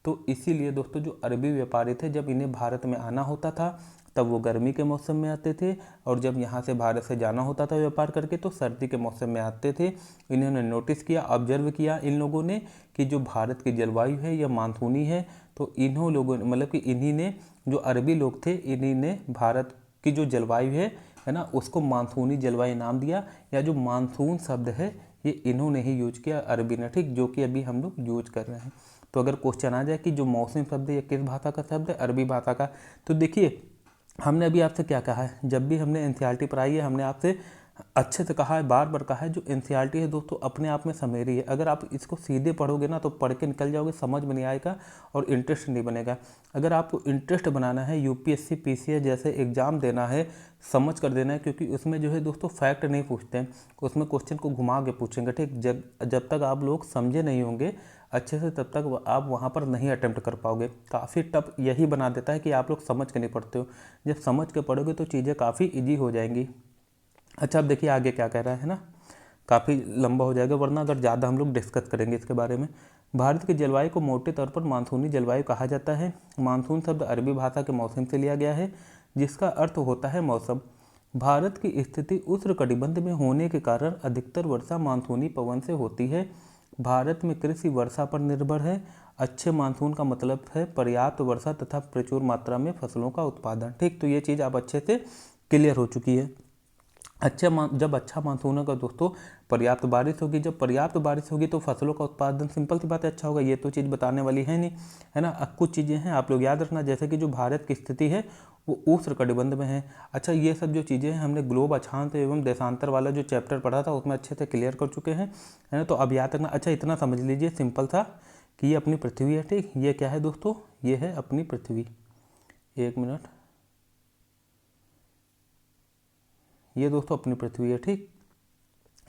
तो इसीलिए दोस्तों जो अरबी व्यापारी थे, जब इन्हें भारत में आना होता था तब वो गर्मी के मौसम में आते थे, और जब यहाँ से भारत से जाना होता था व्यापार करके तो सर्दी के मौसम में आते थे। इन्होंने नोटिस किया, ऑब्जर्व किया इन लोगों ने कि जो भारत की जलवायु है यह मानसूनी है। तो इन्हों लोगों ने, मतलब कि इन्हीं ने, जो अरबी लोग थे, इन्हीं ने भारत की जो जलवायु है ना, उसको मानसूनी जलवायु नाम दिया, या जो मानसून शब्द है ये इन्होंने ही यूज किया, अरबी ने। ठीक, जो कि अभी हम लोग यूज कर रहे हैं। तो अगर क्वेश्चन आ जाए कि जो मौसम शब्द है ये किस भाषा का शब्द है, अरबी भाषा का, तो देखिए हमने अभी आपसे क्या कहा है, जब भी हमने एनसीईआरटी पढ़ाई है हमने आपसे अच्छे से कहा है, बार बार कहा है, जो एनसीईआरटी है दोस्तों अपने आप में समेरी है। अगर आप इसको सीधे पढ़ोगे ना तो पढ़ के निकल जाओगे, समझ में नहीं आएगा और इंटरेस्ट नहीं बनेगा। अगर आपको इंटरेस्ट बनाना है, यूपीएससी पीसीएस जैसे एग्जाम देना है, समझ कर देना है, क्योंकि उसमें जो है दोस्तों फैक्ट नहीं पूछते हैं, उसमें क्वेश्चन को घुमा के पूछेंगे। ठीक, जब तक आप लोग समझे नहीं होंगे अच्छे से तब तक आप वहाँ पर नहीं अटेम्प्ट कर पाओगे। काफ़ी टफ यही बना देता है कि आप लोग समझ के नहीं पढ़ते हो। जब समझ के पढ़ोगे तो चीज़ें काफ़ी इजी हो जाएंगी। अच्छा, अब देखिए आगे क्या कह रहा है ना, काफ़ी लंबा हो जाएगा वरना अगर ज़्यादा हम लोग डिस्कस करेंगे इसके बारे में। भारत की जलवायु को मोटे तौर पर मानसूनी जलवायु कहा जाता है। मानसून शब्द अरबी भाषा के मौसम से लिया गया है, जिसका अर्थ होता है मौसम। भारत की स्थिति उष्णकटिबंध में होने के कारण अधिकतर वर्षा मानसूनी पवन से होती है। भारत में कृषि वर्षा पर निर्भर है। अच्छे मानसून का मतलब है पर्याप्त वर्षा तथा प्रचुर मात्रा में फसलों का उत्पादन। ठीक, तो ये चीज़ अब अच्छे से क्लियर हो चुकी है। जब अच्छा मानसून होगा दोस्तों, पर्याप्त बारिश होगी, जब पर्याप्त बारिश होगी तो फसलों का उत्पादन सिंपल सी बात है अच्छा होगा। ये तो चीज़ बताने वाली है नहीं, है ना। अब कुछ चीज़ें हैं आप लोग याद रखना, जैसे कि जो भारत की स्थिति है वो उष्णकटिबंध में है। अच्छा, ये सब जो चीज़ें हैं हमने ग्लोब अक्षांश एवं देशांतर वाला जो चैप्टर पढ़ा था उसमें अच्छे से क्लियर कर चुके हैं, है ना। तो अब याद रखना। अच्छा, इतना समझ लीजिए सिंपल था कि ये अपनी पृथ्वी है। ठीक, ये क्या है दोस्तों, ये है अपनी पृथ्वी। एक मिनट, ये दोस्तों अपनी पृथ्वी है। ठीक,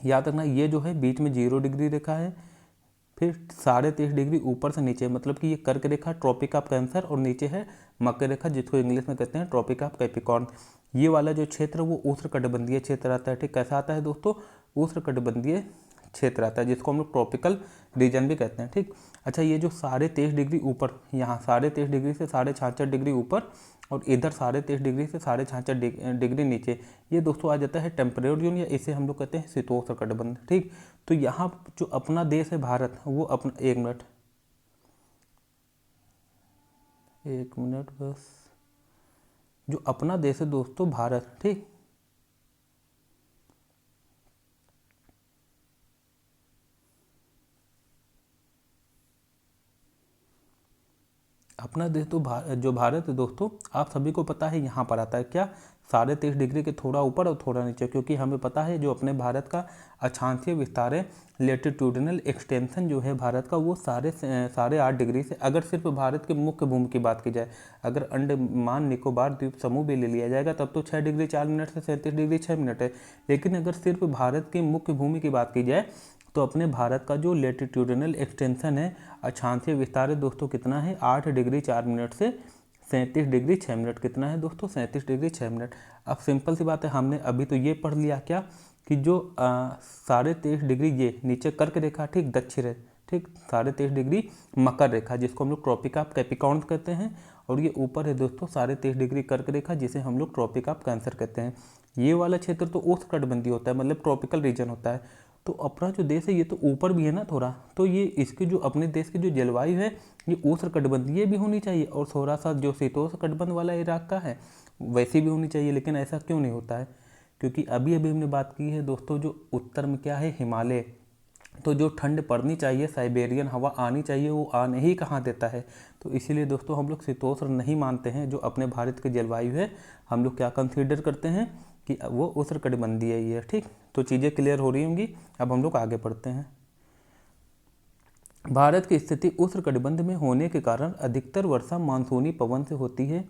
याद रखना ये जो है बीच में 0 डिग्री रेखा है, फिर 23.5 डिग्री ऊपर से नीचे, मतलब कि ये कर्क रेखा ट्रॉपिक ऑफ कैंसर, और नीचे है मकर रेखा जिसको इंग्लिश में कहते हैं ट्रॉपिक ऑफ कैप्रिकॉर्न। ये वाला जो क्षेत्र वो उष्णकटिबंधीय क्षेत्र आता है। ठीक, कैसा आता है दोस्तों, उष्णकटिबंधीय क्षेत्र आता है, जिसको हम लोग ट्रॉपिकल रीजन भी कहते हैं। ठीक, अच्छा, ये जो 23.5 डिग्री ऊपर, यहाँ 23.5 डिग्री से 66.5 डिग्री ऊपर, और इधर 23.5 डिग्री से 66.5 डिग्री नीचे, ये दोस्तों आ जाता है टेम्परेट जोन, या इसे हम लोग कहते हैं शीतोष्ण कटिबंध। ठीक, तो यहाँ जो अपना देश है भारत, वो अपना, एक मिनट बस, जो अपना देश है दोस्तों भारत, ठीक, अपना देश तो जो भारत है दोस्तों, आप सभी को पता है यहाँ पर आता है क्या, 23.5 डिग्री के थोड़ा ऊपर और थोड़ा नीचे, क्योंकि हमें पता है जो अपने भारत का अक्षांशीय विस्तार है, लेटिट्यूडिनल एक्सटेंशन जो है भारत का, वो 8.5 डिग्री से, अगर सिर्फ भारत के मुख्य भूमि की बात की जाए, अगर अंडमान निकोबार द्वीप समूह भी ले लिया जाएगा तब तो 6 डिग्री 4 मिनट से 37 डिग्री 6 मिनट है। लेकिन अगर सिर्फ भारत की मुख्य भूमि की बात की जाए तो अपने भारत का जो लेटिट्यूडिनल एक्सटेंशन है, अक्षांशीय विस्तार है दोस्तों, कितना है, 8 डिग्री 4 मिनट से 37 डिग्री 6 मिनट। कितना है दोस्तों, 37 डिग्री 6 मिनट। अब सिंपल सी बात है, हमने अभी तो ये पढ़ लिया क्या कि जो 23.5 डिग्री ये नीचे कर्क रेखा, ठीक, दक्षिण है, ठीक, 23.5 डिग्री मकर रेखा जिसको हम लोग ट्रॉपिक ऑफ कैप्रिकॉर्न कहते हैं, और ये ऊपर है दोस्तों 23.5 डिग्री कर्क रेखा जिसे हम लोग ट्रॉपिक ऑफ कैंसर कहते हैं। ये वाला क्षेत्र तो उष्णकटिबंधीय होता है, मतलब ट्रॉपिकल रीजन होता है। तो अपना जो देश है ये तो ऊपर भी है ना थोड़ा, तो ये इसके जो अपने देश की जो जलवायु है ये उष्णकटिबंधीय भी होनी चाहिए, और थोड़ा सा जो शीतोष्णकटिबंध वाला इलाका है वैसी भी होनी चाहिए। लेकिन ऐसा क्यों नहीं होता है, क्योंकि अभी अभी हमने बात की है दोस्तों, जो उत्तर में क्या है, हिमालय, तो जो ठंड पड़नी चाहिए, साइबेरियन हवा आनी चाहिए, वो आने ही कहाँ देता है। तो इसीलिए दोस्तों हम लोग शीतोष्ण नहीं मानते हैं। जो अपने भारत की जलवायु है हम लोग क्या कंसीडर करते हैं कि वो उष्णकटिबंधीय ही है। ठीक, तो चीज़ें क्लियर हो रही होंगी। अब हम लोग आगे पढ़ते हैं। भारत की स्थिति उष्णकटिबंध में होने के कारण अधिकतर वर्षा मानसूनी पवन से होती है।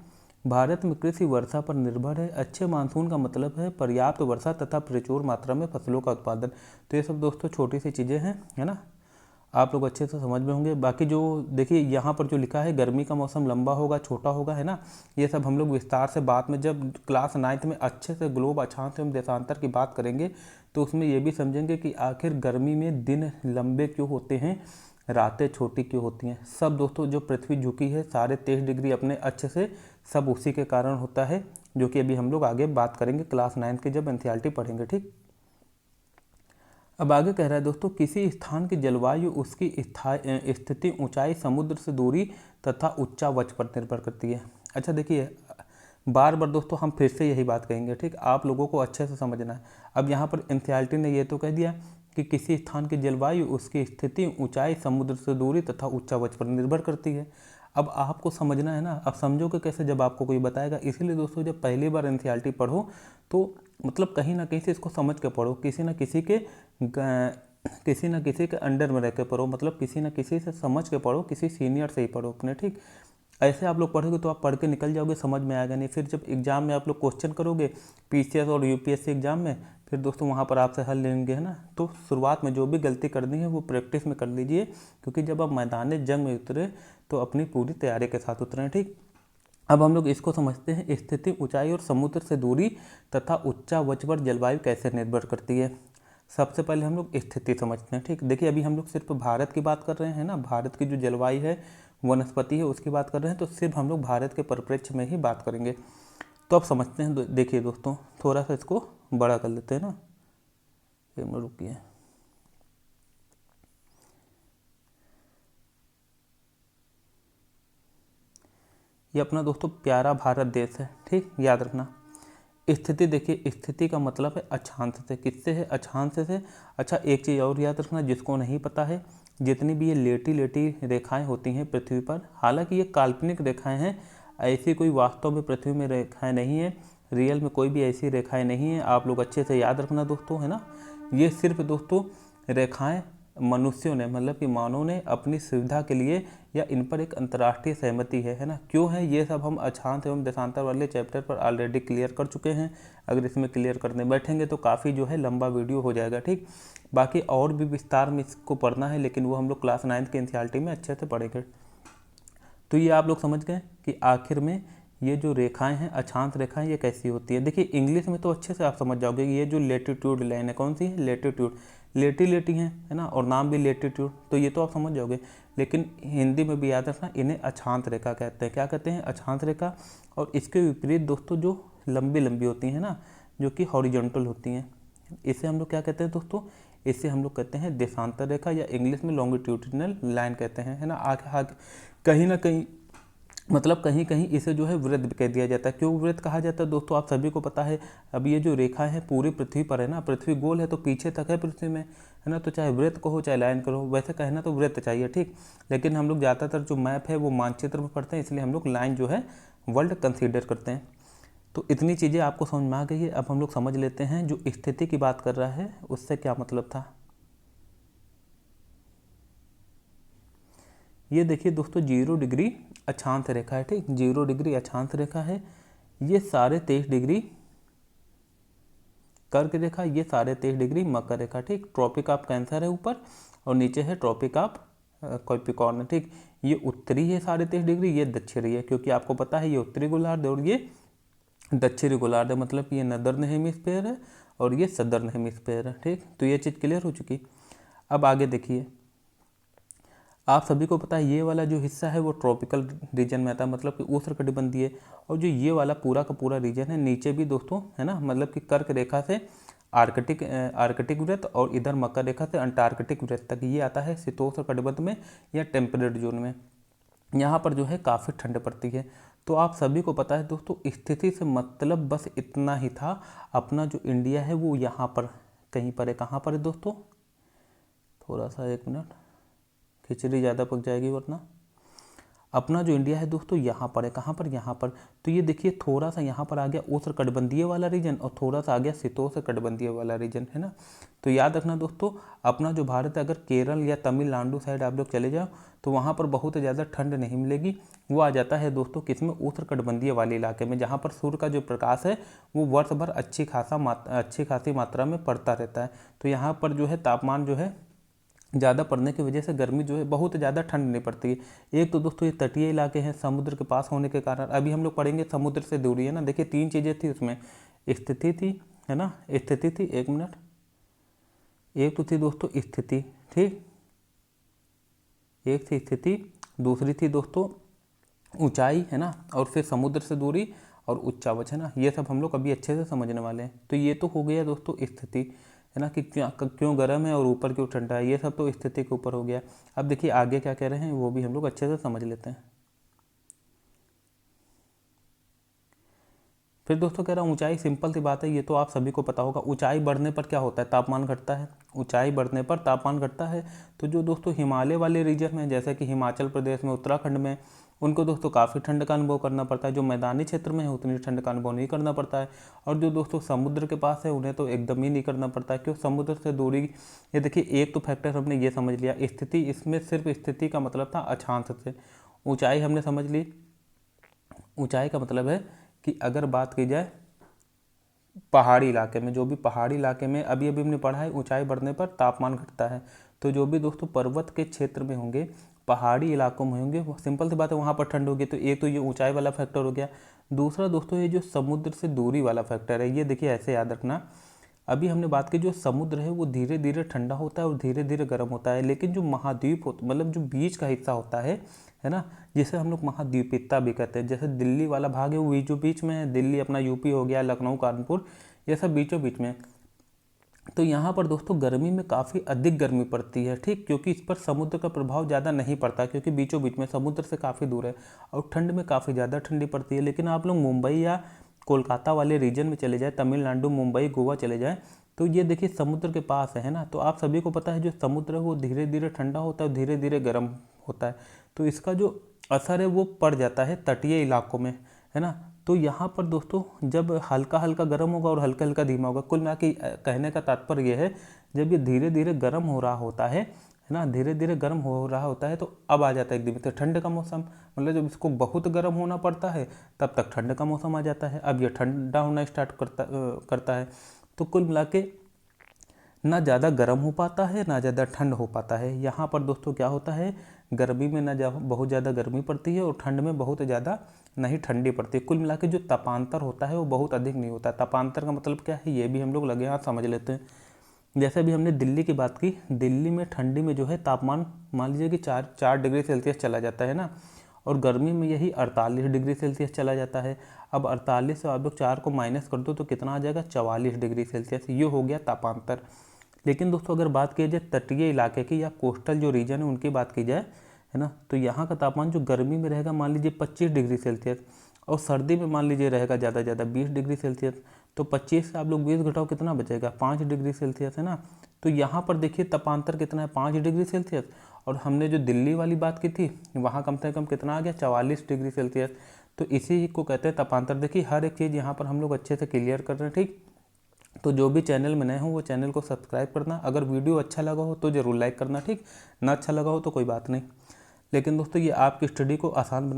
भारत में कृषि वर्षा पर निर्भर है। अच्छे मानसून का मतलब है पर्याप्त वर्षा तथा प्रचुर मात्रा में फसलों का उत्पादन। तो ये सब दोस्तों छोटी सी चीज़ें हैं, है ना, आप लोग अच्छे से समझ में होंगे। बाकी जो देखिए यहाँ पर जो लिखा है गर्मी का मौसम लंबा होगा, छोटा होगा, है ना, ये सब हम लोग विस्तार से बाद में जब क्लास 9th में अच्छे से ग्लोब अक्षांश एवं देशांतर की बात करेंगे तो उसमें ये भी समझेंगे कि आखिर गर्मी में दिन लंबे क्यों होते हैं, रातें छोटी क्यों होती हैं। सब दोस्तों जो पृथ्वी झुकी है 23.5 डिग्री अपने अक्ष से, सब उसी के कारण होता है, जो कि अभी हम लोग आगे बात करेंगे क्लास 9th के जब एनसीईआरटी पढ़ेंगे। ठीक, अब आगे कह रहा है दोस्तों, किसी स्थान की जलवायु उसकी स्थिति, ऊंचाई, समुद्र से दूरी तथा उच्चावच पर निर्भर करती है। अच्छा देखिए, बार बार दोस्तों हम फिर से यही बात कहेंगे। ठीक, आप लोगों को अच्छे से समझना है। अब यहाँ पर एनसीईआरटी ने ये तो कह दिया कि किसी स्थान की जलवायु उसकी स्थिति, ऊंचाई, समुद्र से दूरी तथा उच्चावच पर निर्भर करती है। अब आपको समझना है ना, अब समझोगे कैसे जब आपको कोई बताएगा। इसीलिए दोस्तों जब पहली बार एनसीईआरटी पढ़ो तो मतलब कहीं ना कहीं से इसको समझ के पढ़ो, किसी न किसी के अंडर में रह के पढ़ो, मतलब किसी न किसी से समझ के पढ़ो, किसी सीनियर से ही पढ़ो अपने। ठीक, ऐसे आप लोग पढ़ोगे तो आप पढ़ के निकल जाओगे, समझ में आएगा नहीं। फिर जब एग्जाम में आप लोग क्वेश्चन करोगे पीसीएस और यूपीएससी एग्जाम में, फिर दोस्तों वहाँ पर आपसे हल लेंगे, है ना। तो शुरुआत में जो भी गलती करनी है वो प्रैक्टिस में कर लीजिए, क्योंकि जब आप मैदान जंग में उतरे तो अपनी पूरी तैयारी के साथ उतरें। ठीक, अब हम लोग इसको समझते हैं, स्थिति, ऊंचाई और समुद्र से दूरी तथा उच्चावच पर जलवायु कैसे निर्भर करती है। सबसे पहले हम लोग स्थिति समझते हैं। ठीक, देखिए अभी हम लोग सिर्फ भारत की बात कर रहे हैं ना, भारत की जो जलवायु है, वनस्पति है, उसकी बात कर रहे हैं, तो सिर्फ हम लोग भारत के परिप्रेक्ष्य में ही बात करेंगे। तो अब समझते हैं। देखिए दोस्तों थोड़ा सा इसको बड़ा कर लेते हैं ना, एक मिनट रुकिए। ये अपना दोस्तों प्यारा भारत देश है। ठीक, याद रखना। स्थिति, देखिए स्थिति का मतलब है अक्षांश से। किससे है? अक्षांश से। अच्छा एक चीज़ और याद रखना जिसको नहीं पता है, जितनी भी ये लेटी लेटी रेखाएं होती हैं पृथ्वी पर, हालांकि ये काल्पनिक रेखाएं हैं, ऐसी कोई वास्तव में पृथ्वी में रेखाएं नहीं है, रियल में कोई भी ऐसी रेखाएं नहीं है। आप लोग अच्छे से याद रखना दोस्तों, है ना। ये सिर्फ दोस्तों रेखाएं मनुष्यों ने, मतलब कि मानव ने अपनी सुविधा के लिए, या इन पर एक अंतर्राष्ट्रीय सहमति है ना। क्यों है ये सब हम अक्षांश एवं देशांतर वाले चैप्टर पर ऑलरेडी क्लियर कर चुके हैं। अगर इसमें क्लियर करने बैठेंगे तो काफ़ी जो है लंबा वीडियो हो जाएगा। ठीक, बाकी और भी विस्तार में इसको पढ़ना है, लेकिन वो हम लोग क्लास 9th के एनसीईआरटी में अच्छे से पढ़ेंगे। तो ये आप लोग समझ गए कि आखिर में ये जो रेखाएं हैं, अक्षांश रेखाएं, ये कैसी होती है। देखिए इंग्लिश में तो अच्छे से आप समझ जाओगे। ये जो लेटीट्यूड लाइन है, कौन सी है? लेटीट्यूड, लेटी लेटी है ना, और नाम भी लेटीट्यूड, तो ये तो आप समझ जाओगे। लेकिन हिंदी में भी याद रखना, इन्हें अक्षांश रेखा कहते हैं। क्या कहते हैं? अक्षांश रेखा। और इसके विपरीत दोस्तों जो लंबी लंबी होती हैं ना, जो कि हॉरिजॉन्टल होती हैं, इसे हम लोग क्या कहते हैं दोस्तों? इसे हम लोग कहते हैं देशांतर रेखा, या इंग्लिश में लॉन्गिट्यूडिनल लाइन कहते हैं, है ना। आगे कहीं ना कहीं, मतलब कहीं कहीं इसे जो है वृत्त भी कह दिया जाता है। क्यों वृत्त कहा जाता है दोस्तों? आप सभी को पता है। अब ये जो रेखा है पूरी पृथ्वी पर है ना, पृथ्वी गोल है तो पीछे तक है पृथ्वी में, है ना। तो चाहे वृत्त कहो चाहे लाइन कहो, वैसे कहना तो वृत्त चाहिए। ठीक, लेकिन हम लोग ज़्यादातर जो मैप है वो मानचित्र में पढ़ते हैं, इसलिए हम लोग लाइन जो है वर्ल्ड कंसीडर करते हैं। तो इतनी चीज़ें आपको समझ में आ गई है। अब हम लोग समझ लेते हैं जो स्थिति की बात कर रहा है उससे क्या मतलब था। ये देखिए दोस्तों 0 डिग्री अक्षांश रेखा है। ठीक, 0 डिग्री अक्षांश रेखा है। ये 23.5 डिग्री कर्क रेखा, ये 23.5 डिग्री मकर रेखा। ठीक, ट्रॉपिक ऑफ कैंसर है ऊपर और नीचे है ट्रॉपिक ऑफ कैप्रिकॉर्न। ठीक, ये उत्तरी है 23.5 डिग्री, ये दक्षिणी है, क्योंकि आपको पता है ये उत्तरी गोलार्ध है और ये दक्षिणी गोलार्ध है, मतलब कि ये नदर्न हेमिस्फीयर है और ये सदर्न हेमिस्फीयर है। ठीक, तो ये चीज़ क्लियर हो चुकी। अब आगे देखिए, आप सभी को पता है ये वाला जो हिस्सा है वो ट्रॉपिकल रीजन में आता है, मतलब कि उष्णकटिबंधीय। और जो ये वाला पूरा का पूरा रीजन है नीचे भी दोस्तों, है ना, मतलब कि कर्क रेखा से आर्कटिक वृत्त और इधर मकर रेखा से अंटार्कटिक वृत्त तक ये आता है शीतोष्ण कटिबंध में या टेम्परेट जोन में। यहाँ पर जो है काफ़ी ठंड पड़ती है। तो आप सभी को पता है दोस्तों, स्थिति से मतलब बस इतना ही था। अपना जो इंडिया है वो यहाँ पर कहीं पर है। कहाँ पर है दोस्तों? थोड़ा सा 1 मिनट, खिचड़ी ज़्यादा पक जाएगी वरना। अपना जो इंडिया है दोस्तों यहाँ पर है, कहाँ पर, यहाँ पर। तो ये देखिए थोड़ा सा यहाँ पर आ गया उष्णकटिबंधीय वाला रीजन और थोड़ा सा आ गया शीतोष्णकटिबंधीय वाला रीजन, है ना। तो याद रखना दोस्तों, अपना जो भारत है, अगर केरल या तमिलनाडु साइड आप लोग चले जाओ तो वहाँ पर बहुत ज़्यादा ठंड नहीं मिलेगी। वो आ जाता है दोस्तों किसमें, उष्णकटिबंधीय वाले इलाके में, जहाँ पर सूर्य का जो प्रकाश है वो वर्ष भर अच्छी खासी मात्रा में पड़ता रहता है। तो यहाँ पर जो है तापमान जो है ज़्यादा पड़ने की वजह से गर्मी जो है, बहुत ज़्यादा ठंड नहीं पड़ती है। एक तो दोस्तों ये तटीय इलाके हैं, समुद्र के पास होने के कारण। अभी हम लोग पढ़ेंगे समुद्र से दूरी, है ना। देखिए 3 चीज़ें थी उसमें, स्थिति थी, है ना, स्थिति थी, 1 मिनट, एक तो थी दोस्तों स्थिति, ठीक, एक थी स्थिति, दूसरी थी दोस्तों ऊंचाई, है ना, और फिर समुद्र से दूरी और उच्चावच, है ना। ये सब हम लोग अभी अच्छे से समझने वाले हैं। तो ये तो हो गया दोस्तों स्थिति, है ना, कि क्यों गर्म है और ऊपर क्यों ठंडा है, ये सब तो स्थिति के ऊपर हो गया। अब देखिए आगे क्या कह रहे हैं वो भी हम लोग अच्छे से समझ लेते हैं। फिर दोस्तों कह रहा हूँ ऊंचाई, सिंपल सी बात है, ये तो आप सभी को पता होगा। ऊंचाई बढ़ने पर क्या होता है, तापमान घटता है। ऊंचाई बढ़ने पर तापमान घटता है। तो जो दोस्तों हिमालय वाले रीजन में, जैसे कि हिमाचल प्रदेश में, उत्तराखंड में, उनको दोस्तों काफ़ी ठंड का अनुभव करना पड़ता है। जो मैदानी क्षेत्र में है उतनी ठंड का अनुभव नहीं करना पड़ता है। और जो दोस्तों समुद्र के पास है उन्हें तो एकदम ही नहीं करना पड़ता है। क्यों, समुद्र से दूरी। ये देखिए एक तो फैक्टर हमने ये समझ लिया, स्थिति, इसमें सिर्फ स्थिति का मतलब था अक्षांश से। ऊंचाई हमने समझ ली, ऊंचाई का मतलब है कि अगर बात की जाए पहाड़ी इलाके में, जो भी पहाड़ी इलाके में अभी अभी हमने पढ़ा है, ऊंचाई बढ़ने पर तापमान घटता है। तो जो भी दोस्तों पर्वत के क्षेत्र में होंगे, पहाड़ी इलाकों में होंगे, वो सिंपल सी बात है वहाँ पर ठंड होगी। तो एक तो ये ऊंचाई वाला फैक्टर हो गया। दूसरा दोस्तों ये जो समुद्र से दूरी वाला फैक्टर है, ये देखिए ऐसे याद रखना। अभी हमने बात की जो समुद्र है वो धीरे धीरे ठंडा होता है और धीरे धीरे गर्म होता है, लेकिन जो महाद्वीप होता, मतलब जो बीच का हिस्सा होता है ना, जिसे हम लोग महाद्वीपीयता भी कहते हैं। जैसे दिल्ली वाला भाग है वो जो बीच में है, दिल्ली अपना यूपी हो गया, लखनऊ, कानपुर, ये सब बीचों बीच में। तो यहाँ पर दोस्तों गर्मी में काफ़ी अधिक गर्मी पड़ती है, ठीक, क्योंकि इस पर समुद्र का प्रभाव ज़्यादा नहीं पड़ता, क्योंकि बीचों बीच में, समुद्र से काफ़ी दूर है। और ठंड में काफ़ी ज़्यादा ठंडी पड़ती है। लेकिन आप लोग मुंबई या कोलकाता वाले रीजन में चले जाए, तमिलनाडु, मुंबई, गोवा चले जाए, तो ये देखिए समुद्र के पास है ना। तो आप सभी को पता है जो समुद्र है वो धीरे धीरे ठंडा होता है, धीरे धीरे गर्म होता है। तो इसका जो असर है वो पड़ जाता है तटीय इलाकों में, है ना। तो यहाँ पर दोस्तों जब हल्का हल्का गर्म होगा और हल्का हल्का धीमा होगा, कुल मिला के कहने का तात्पर्य ये है, जब ये धीरे धीरे गर्म हो रहा होता है ना, धीरे धीरे गर्म हो रहा होता है, तो अब आ जाता है एकदम से ठंड का मौसम। मतलब जब इसको बहुत गर्म होना पड़ता है तब तक ठंड का मौसम आ जाता है। अब ये ठंडा होना स्टार्ट करता है। तो कुल मिला के ना ज़्यादा गर्म हो पाता है, ना ज़्यादा ठंड हो पाता है। यहाँ पर दोस्तों क्या होता है, गर्मी में ना बहुत ज़्यादा गर्मी पड़ती है और ठंड में बहुत ज़्यादा नहीं ठंडी पड़ती है। कुल मिला के जो तापांतर होता है वो बहुत अधिक नहीं होता। तापांतर का मतलब क्या है, ये भी हम लोग लगे हाथ समझ लेते हैं। जैसे अभी हमने दिल्ली की बात की, दिल्ली में ठंडी में जो है तापमान मान लीजिए कि 4 डिग्री सेल्सियस चला जाता है ना, और गर्मी में यही 48 डिग्री सेल्सियस चला जाता है। अब 48 से आप लोग 4 को माइनस कर दो तो कितना आ जाएगा, 44 डिग्री सेल्सियस। ये हो गया तापांतर। लेकिन दोस्तों अगर बात की जाए तटीय इलाके की या कोस्टल जो रीजन है उनकी बात की जाए, है ना, तो यहाँ का तापमान जो गर्मी में रहेगा मान लीजिए 25 डिग्री सेल्सियस, और सर्दी में मान लीजिए रहेगा ज़्यादा ज़्यादा 20 डिग्री सेल्सियस। तो 25 से आप लोग 20 घटाओ, कितना बचेगा, 5 डिग्री सेल्सियस, है ना। तो यहाँ पर देखिए तापांतर कितना है, 5 डिग्री सेल्सियस। और हमने जो दिल्ली वाली बात की थी वहाँ कम से कम कितना आ गया, 44 डिग्री सेल्सियस। तो इसी को कहते हैं तापांतर। देखिए हर एक चीज़ यहाँ पर हम लोग अच्छे से क्लियर कर रहे हैं, ठीक। तो जो भी चैनल में नए हो वो चैनल को सब्सक्राइब करना। अगर वीडियो अच्छा लगा हो तो ज़रूर लाइक करना, ठीक। ना अच्छा लगा हो तो कोई बात नहीं। लेकिन दोस्तों ये आपकी स्टडी को आसान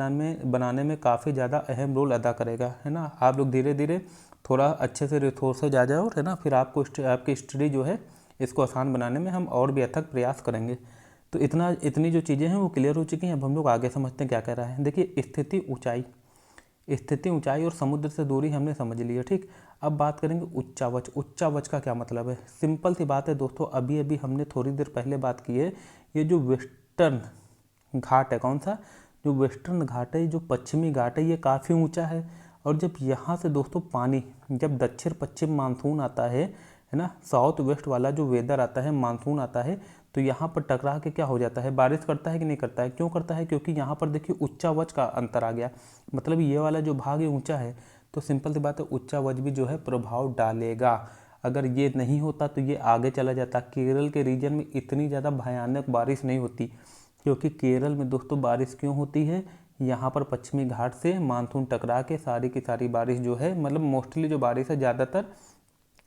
बनाने में काफ़ी ज़्यादा अहम रोल अदा करेगा, है ना। आप लोग धीरे धीरे थोड़ा अच्छे से रिसोर्सेज आ जाओ, है ना, फिर आपकी स्टडी जो है इसको आसान बनाने में हम और भी अथक प्रयास करेंगे। तो इतनी जो चीज़ें हैं वो क्लियर हो चुकी हैं। अब हम लोग आगे समझते हैं क्या कह रहा है। देखिए स्थिति ऊंचाई और समुद्र से दूरी हमने समझ ली है, ठीक। अब बात करेंगे उच्चावच। उच्चावच का क्या मतलब है, सिंपल सी बात है दोस्तों, अभी अभी हमने थोड़ी देर पहले बात की है। ये जो वेस्टर्न घाट है, कौन सा, जो वेस्टर्न घाट है, जो पश्चिमी घाट है, ये काफ़ी ऊंचा है। और जब यहाँ से दोस्तों पानी, जब दक्षिण पश्चिम मानसून आता है ना, साउथ वेस्ट वाला जो वेदर आता है, मानसून आता है, तो यहाँ पर टकरा के क्या हो जाता है, बारिश करता है कि नहीं करता है। क्यों करता है, क्योंकि यहाँ पर देखिए उच्चावच का अंतर आ गया। मतलब ये वाला जो भाग है ऊंचा है, तो सिंपल सी बात है उच्चावच भी जो है प्रभाव डालेगा। अगर ये नहीं होता तो ये आगे चला जाता। केरल के रीजन में इतनी ज़्यादा भयानक बारिश नहीं होती, क्योंकि केरल में दोस्तों बारिश क्यों होती है, यहाँ पर पश्चिमी घाट से मानसून टकरा के सारी की सारी बारिश जो है, मतलब मोस्टली जो बारिश है ज़्यादातर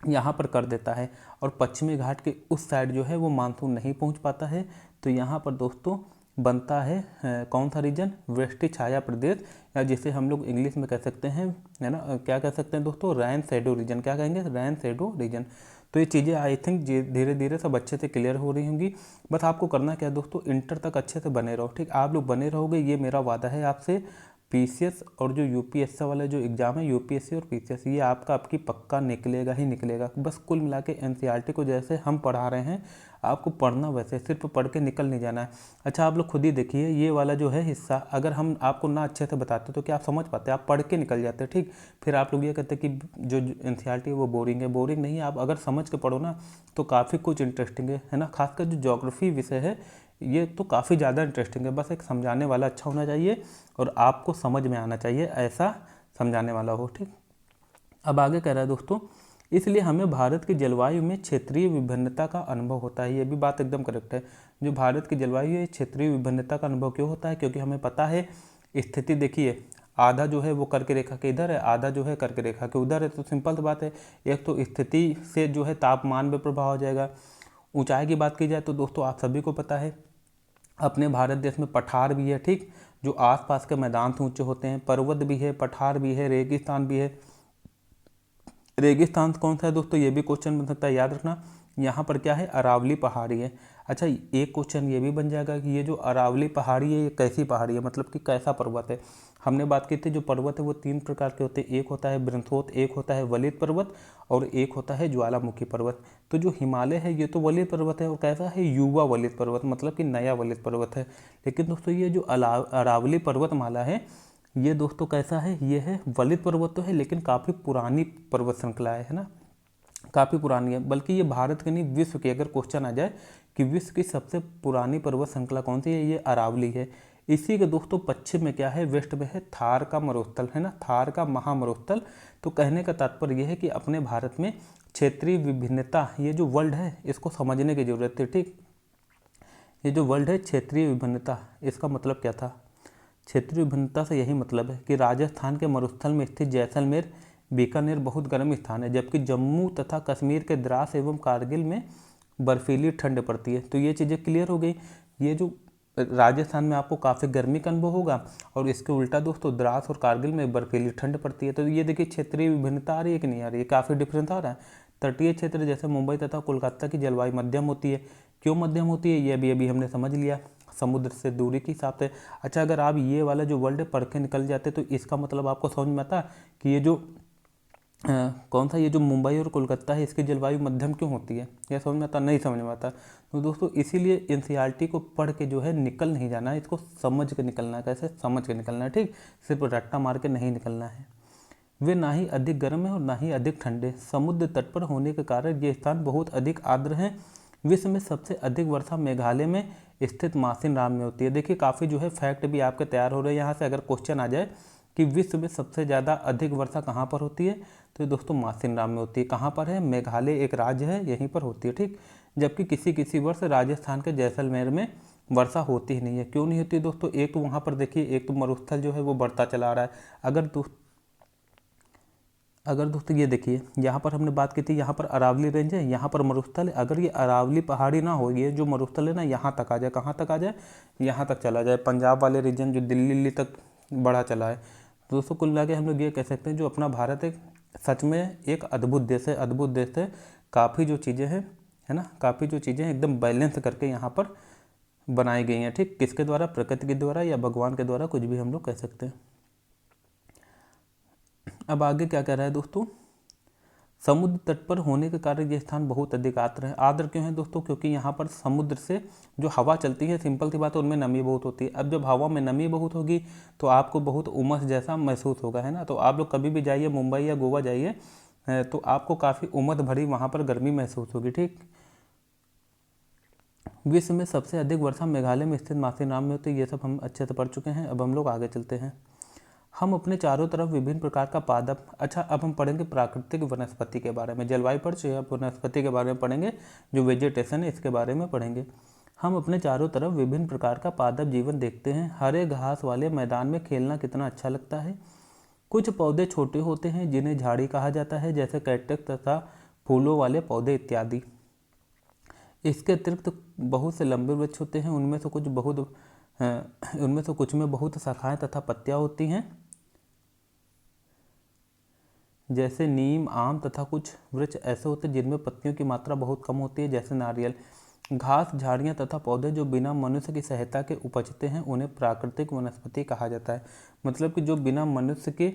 यहाँ पर कर देता है, और पश्चिमी घाट के उस साइड जो है वो मानसून नहीं पहुँच पाता है। तो यहाँ पर दोस्तों बनता है कौन सा रीजन, वृष्टि छाया प्रदेश, या जिसे हम लोग इंग्लिश में कह सकते हैं, है ना, क्या कह सकते हैं दोस्तों, रैन शैडो रीजन। क्या कहेंगे, रैन शैडो रीजन। तो ये चीज़ें आई थिंक धीरे धीरे सब अच्छे से क्लियर हो रही होंगी। बस आपको करना क्या है दोस्तों, इंटर तक अच्छे से बने रहो, ठीक। आप लोग बने रहोगे, ये मेरा वादा है आपसे। पीसीएस और जो यूपीएससी वाला जो एग्ज़ाम है, यूपीएससी और पीसीएस, ये आपकी पक्का निकलेगा ही निकलेगा। बस कुल मिला के एनसीईआरटी को जैसे हम पढ़ा रहे हैं, आपको पढ़ना वैसे, सिर्फ पढ़ के निकल नहीं जाना है। अच्छा, आप लोग खुद ही देखिए, ये वाला जो है हिस्सा अगर हम आपको ना अच्छे से बताते तो क्या आप समझ पाते, आप पढ़ के निकल जाते, ठीक। फिर आप लोग ये कहते कि जो एनसीईआरटी है वो बोरिंग है। बोरिंग नहीं है, आप अगर समझ के पढ़ो ना तो काफ़ी कुछ इंटरेस्टिंग है ना। खासकर जो ज्योग्राफी विषय है ये तो काफ़ी ज़्यादा इंटरेस्टिंग है। बस एक समझाने वाला अच्छा होना चाहिए और आपको समझ में आना चाहिए, ऐसा समझाने वाला हो, ठीक। अब आगे कह रहा है दोस्तों, इसलिए हमें भारत की जलवायु में क्षेत्रीय विभिन्नता का अनुभव होता है। ये भी बात एकदम करेक्ट है। जो भारत की जलवायु है, क्षेत्रीय विभिन्नता का अनुभव क्यों होता है, क्योंकि हमें पता है स्थिति, देखिए आधा जो है वो कर्क रेखा के इधर है, आधा जो है कर्क रेखा के उधर है। तो सिंपल सी बात है, एक तो स्थिति से जो है तापमान में प्रभाव हो जाएगा। ऊंचाई की बात की जाए तो दोस्तों आप सभी को पता है अपने भारत देश में पठार भी है, ठीक। जो आसपास के मैदान ऊंचे होते हैं, पर्वत भी है, पठार भी है, रेगिस्तान भी है। रेगिस्तान कौन सा है दोस्तों, ये भी क्वेश्चन बन सकता है, याद रखना। यहाँ पर क्या है, अरावली पहाड़ी है। अच्छा, एक क्वेश्चन ये भी बन जाएगा कि ये जो अरावली पहाड़ी है ये कैसी पहाड़ी है, मतलब कि कैसा पर्वत है। हमने बात की थी जो पर्वत है वो 3 प्रकार के होते हैं, एक होता है बृहस्पति, एक होता है वलित पर्वत और एक होता है ज्वालामुखी पर्वत। तो जो हिमालय है ये तो वलित पर्वत है, और कैसा है, युवा वलित पर्वत, मतलब कि नया वलित पर्वत है। लेकिन दोस्तों ये जो अरावली पर्वतमाला है ये दोस्तों कैसा है, ये है वलित पर्वत तो है, लेकिन काफ़ी पुरानी पर्वत श्रृंखला है ना, काफ़ी पुरानी है। बल्कि ये भारत के नहीं, विश्व की अगर क्वेश्चन आ जाए कि विश्व की सबसे पुरानी पर्वत श्रृंखला कौन सी है, ये अरावली है। इसी के दोस्तों पश्चिम में क्या है, वेस्ट में है थार का मरुस्थल, है ना, थार का महामरुस्थल। तो कहने का तात्पर्य यह है कि अपने भारत में क्षेत्रीय विभिन्नता, ये जो वर्ल्ड है इसको समझने की जरूरत है, ठीक। ये जो वर्ल्ड है क्षेत्रीय विभिन्नता, इसका मतलब क्या था, क्षेत्रीय विभिन्नता से यही मतलब है कि राजस्थान के मरुस्थल में स्थित जैसलमेर, बीकानेर बहुत गर्म स्थान है, जबकि जम्मू तथा कश्मीर के द्रास एवं कारगिल में बर्फीली ठंड पड़ती है। तो ये चीज़ें क्लियर हो गई। ये जो राजस्थान में आपको काफ़ी गर्मी का अनुभव होगा, और इसके उल्टा दोस्तों द्रास और कारगिल में बर्फीली ठंड पड़ती है। तो ये देखिए क्षेत्रीय विभिन्नता आ रही है कि नहीं आ रही है, काफ़ी डिफरेंस आ रहा है। तटीय क्षेत्र जैसे मुंबई तथा कोलकाता की जलवायु मध्यम होती है। क्यों मध्यम होती है, ये भी अभी हमने समझ लिया, समुद्र से दूरी के हिसाब से। अच्छा, अगर आप ये वाला जो वर्ल्ड है पढ़ के निकल जाते तो इसका मतलब आपको समझ में आता कि ये जो कौन सा, ये जो मुंबई और कोलकाता है इसकी जलवायु मध्यम क्यों होती है, यह समझ में आता, नहीं समझ में आता। तो दोस्तों इसीलिए एनसीईआरटी को पढ़ के जो है निकल नहीं जाना है, इसको समझ के निकलना है। कैसे समझ के निकलना है, ठीक, सिर्फ रट्टा मार के नहीं निकलना है। वे ना ही अधिक गर्म है और ना ही अधिक ठंडे, समुद्र तट पर होने के कारण ये स्थान बहुत अधिक आर्द्र हैं। विश्व में सबसे अधिक वर्षा मेघालय में स्थित मासिन राम में होती है। देखिए काफ़ी जो है फैक्ट भी आपके तैयार हो रहे हैं यहाँ से। अगर क्वेश्चन आ जाए कि विश्व में सबसे ज़्यादा अधिक वर्षा कहाँ पर होती है, तो दोस्तों मासिन राम में होती है। कहाँ पर है, मेघालय एक राज्य है, यहीं पर होती है, ठीक। जबकि किसी किसी वर्ष राजस्थान के जैसलमेर में वर्षा होती ही नहीं है। क्यों नहीं होती दोस्तों, एक तो वहाँ पर देखिए, एक तो मरुस्थल जो है वो बढ़ता चला आ रहा है। अगर दोस्तों ये देखिए, यहाँ पर हमने बात की थी, यहाँ पर अरावली रेंज है, यहाँ पर मरुस्थल है। अगर ये अरावली पहाड़ी ना हो, ये जो मरुस्थल है ना यहाँ तक आ जाए, कहाँ तक आ जाए, यहाँ तक चला जाए, पंजाब वाले रीजन जो दिल्ली तक बढ़ा चला है। तो दोस्तों कुल मिला के हम लोग ये कह सकते हैं जो अपना भारत एक सच में एक अद्भुत देश है, अद्भुत देश है। काफ़ी जो चीज़ें हैं, है ना, काफ़ी जो चीज़ें एकदम बैलेंस करके यहाँ पर बनाई गई हैं, ठीक। किसके द्वारा, प्रकृति के द्वारा या भगवान के द्वारा, कुछ भी हम लोग कह सकते हैं। अब आगे क्या कह रहा है दोस्तों, समुद्र तट पर होने के कारण ये स्थान बहुत अधिक आर्द्र है। आर्द्र क्यों है दोस्तों, क्योंकि यहाँ पर समुद्र से जो हवा चलती है, सिंपल सी बात है, उनमें नमी बहुत होती है। अब जब हवा में नमी बहुत होगी तो आपको बहुत उमस जैसा महसूस होगा, है ना। तो आप लोग कभी भी जाइए, मुंबई या गोवा जाइए, तो आपको काफ़ी उमस भरी वहाँ पर गर्मी महसूस होगी, ठीक। विश्व में सबसे अधिक वर्षा मेघालय में स्थित मासिन राम में होती है। ये सब हम अच्छे से पढ़ चुके हैं। अब हम लोग आगे चलते हैं। हम अपने चारों तरफ विभिन्न प्रकार का पादप। अच्छा, अब हम पढ़ेंगे प्राकृतिक वनस्पति के बारे में। जलवायु पढ़ चुके, अब वनस्पति के बारे में पढ़ेंगे, जो वेजिटेशन है इसके बारे में पढ़ेंगे। हम अपने चारों तरफ विभिन्न प्रकार का पादप जीवन देखते हैं। हरे घास वाले मैदान में खेलना कितना अच्छा लगता है। कुछ पौधे छोटे होते हैं जिन्हें झाड़ी कहा जाता है, जैसे कैक्टस तथा फूलों वाले पौधे इत्यादि। इसके अतिरिक्त बहुत से लंबे वृक्ष होते हैं, उनमें से कुछ में बहुत शाखाएं तथा पत्तियां होती हैं, जैसे नीम, आम, तथा कुछ वृक्ष ऐसे होते हैं जिनमें पत्तियों की मात्रा बहुत कम होती है, जैसे नारियल। घास, झाड़ियाँ तथा पौधे जो बिना मनुष्य की सहायता के उपजते हैं उन्हें प्राकृतिक वनस्पति कहा जाता है। मतलब कि जो बिना मनुष्य की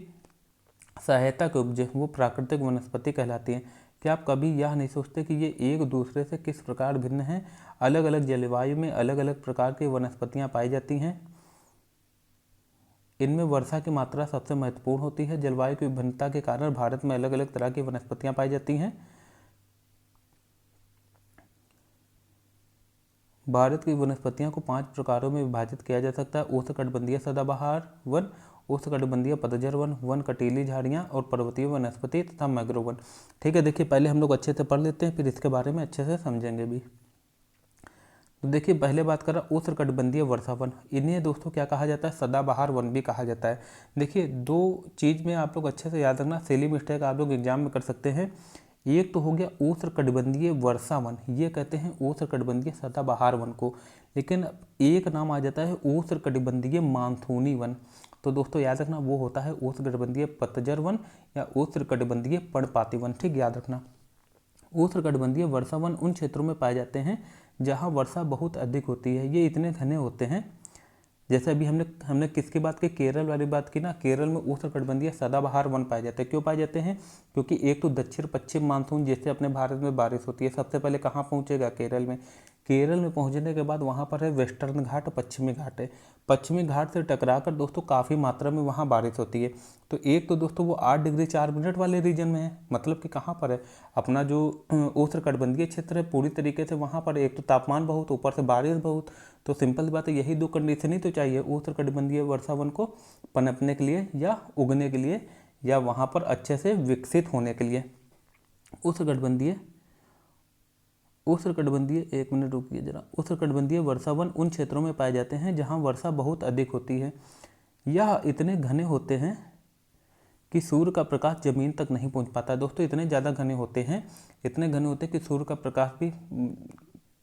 सहायता के उपजे वो प्राकृतिक वनस्पति कहलाती हैं। क्या आप कभी यह नहीं सोचते कि ये एक दूसरे से किस प्रकार भिन्न हैं? अलग अलग जलवायु में अलग अलग प्रकार की वनस्पतियाँ पाई जाती हैं। इनमें वर्षा की मात्रा सबसे महत्वपूर्ण होती है। जलवायु की विभिन्नता के कारण भारत में अलग अलग तरह की वनस्पतियाँ पाई जाती हैं। भारत की वनस्पतियों को 5 प्रकारों में विभाजित किया जा सकता है: उष्णकटिबंधीय सदाबहार वन, उष्णकटिबंधीय पतझड़ वन, वन कटीली झाड़ियाँ और पर्वतीय वनस्पति तथा मैंग्रोव वन। ठीक है, देखिए पहले हम लोग अच्छे से पढ़ लेते हैं, फिर इसके बारे में अच्छे से समझेंगे भी। तो देखिए पहले बात कर रहा उष्णकटिबंधीय वर्षा वन। इन्हें दोस्तों क्या कहा जाता है? सदाबहार वन भी कहा जाता है। देखिए दो चीज़ में आप लोग अच्छे से याद रखना, सिली मिस्टेक आप लोग एग्जाम में कर सकते हैं। एक तो हो गया उष्णकटिबंधीय वर्षा वन, ये कहते हैं उष्णकटिबंधीय सदाबहार वन को। लेकिन एक नाम आ जाता है उष्णकटिबंधीय मानसूनी वन। तो दोस्तों याद रखना, वो होता है उष्णकटिबंधीय पतझड़ वन या उष्णकटिबंधीय पर्णपाती वन। ठीक, याद रखना। उष्णकटिबंधीय वर्षा वन उन क्षेत्रों में पाए जाते हैं जहाँ वर्षा बहुत अधिक होती है। ये इतने घने होते हैं, जैसे अभी हमने किसकी बात की? केरल वाली बात की ना। केरल में उष्णकटिबंधीय सदाबहार वन पाए जाते हैं। क्यों पाए जाते हैं? क्योंकि एक तो दक्षिण पश्चिम मानसून जैसे अपने भारत में बारिश होती है, सबसे पहले कहाँ पहुँचेगा? केरल में। केरल में पहुँचने के बाद वहाँ पर है वेस्टर्न घाट, पश्चिमी घाट है। पश्चिमी घाट से टकराकर दोस्तों काफ़ी मात्रा में वहाँ बारिश होती है। तो एक तो दोस्तों वो 8 डिग्री 4 मिनट वाले रीजन में है, मतलब कि कहाँ पर है? अपना जो उष्णकटिबंधीय क्षेत्र है पूरी तरीके से वहाँ पर एक तो तापमान बहुत, ऊपर से बारिश बहुत। तो सिंपल बात है, यही दो कंडीशन ही तो चाहिए उष्णकटिबंधीय वर्षा वन को पनपने के लिए या उगने के लिए या वहाँ पर अच्छे से विकसित होने के लिए। उष्णकटिबंधीय एक मिनट रुकिए जरा। उष्णकटिबंधीय वर्षा वन उन क्षेत्रों में पाए जाते हैं जहाँ वर्षा बहुत अधिक होती है। यह इतने घने होते हैं कि सूर्य का प्रकाश जमीन तक नहीं पहुँच पाता। दोस्तों इतने ज़्यादा घने होते हैं, इतने घने होते हैं कि सूर्य का प्रकाश भी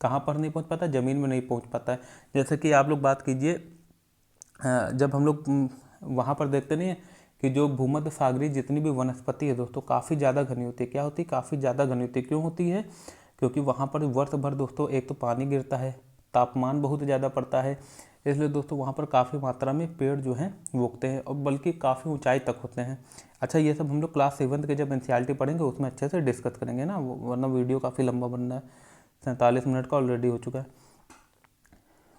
कहाँ पर नहीं पहुँच पाता? ज़मीन में नहीं पहुँच पाता है। जैसे कि आप लोग बात कीजिए, जब हम लोग वहाँ पर देखते नहीं है कि जो भूमध्य सागरीय जितनी भी वनस्पति है दोस्तों काफ़ी ज़्यादा घनी होती है। क्या होती है? काफ़ी ज़्यादा घनी होती है। क्यों होती है? क्योंकि वहाँ पर वर्ष भर दोस्तों एक तो पानी गिरता है, तापमान बहुत ज़्यादा पड़ता है, इसलिए दोस्तों वहाँ पर काफ़ी मात्रा में पेड़ जो हैं वो उगते हैं और बल्कि काफ़ी ऊंचाई तक होते हैं। अच्छा, ये सब हम लोग क्लास 7 के जब एनसीईआरटी पढ़ेंगे उसमें अच्छे से डिस्कस करेंगे ना, वरना वीडियो काफ़ी लंबा बन रहा है, 47 मिनट का ऑलरेडी हो चुका है।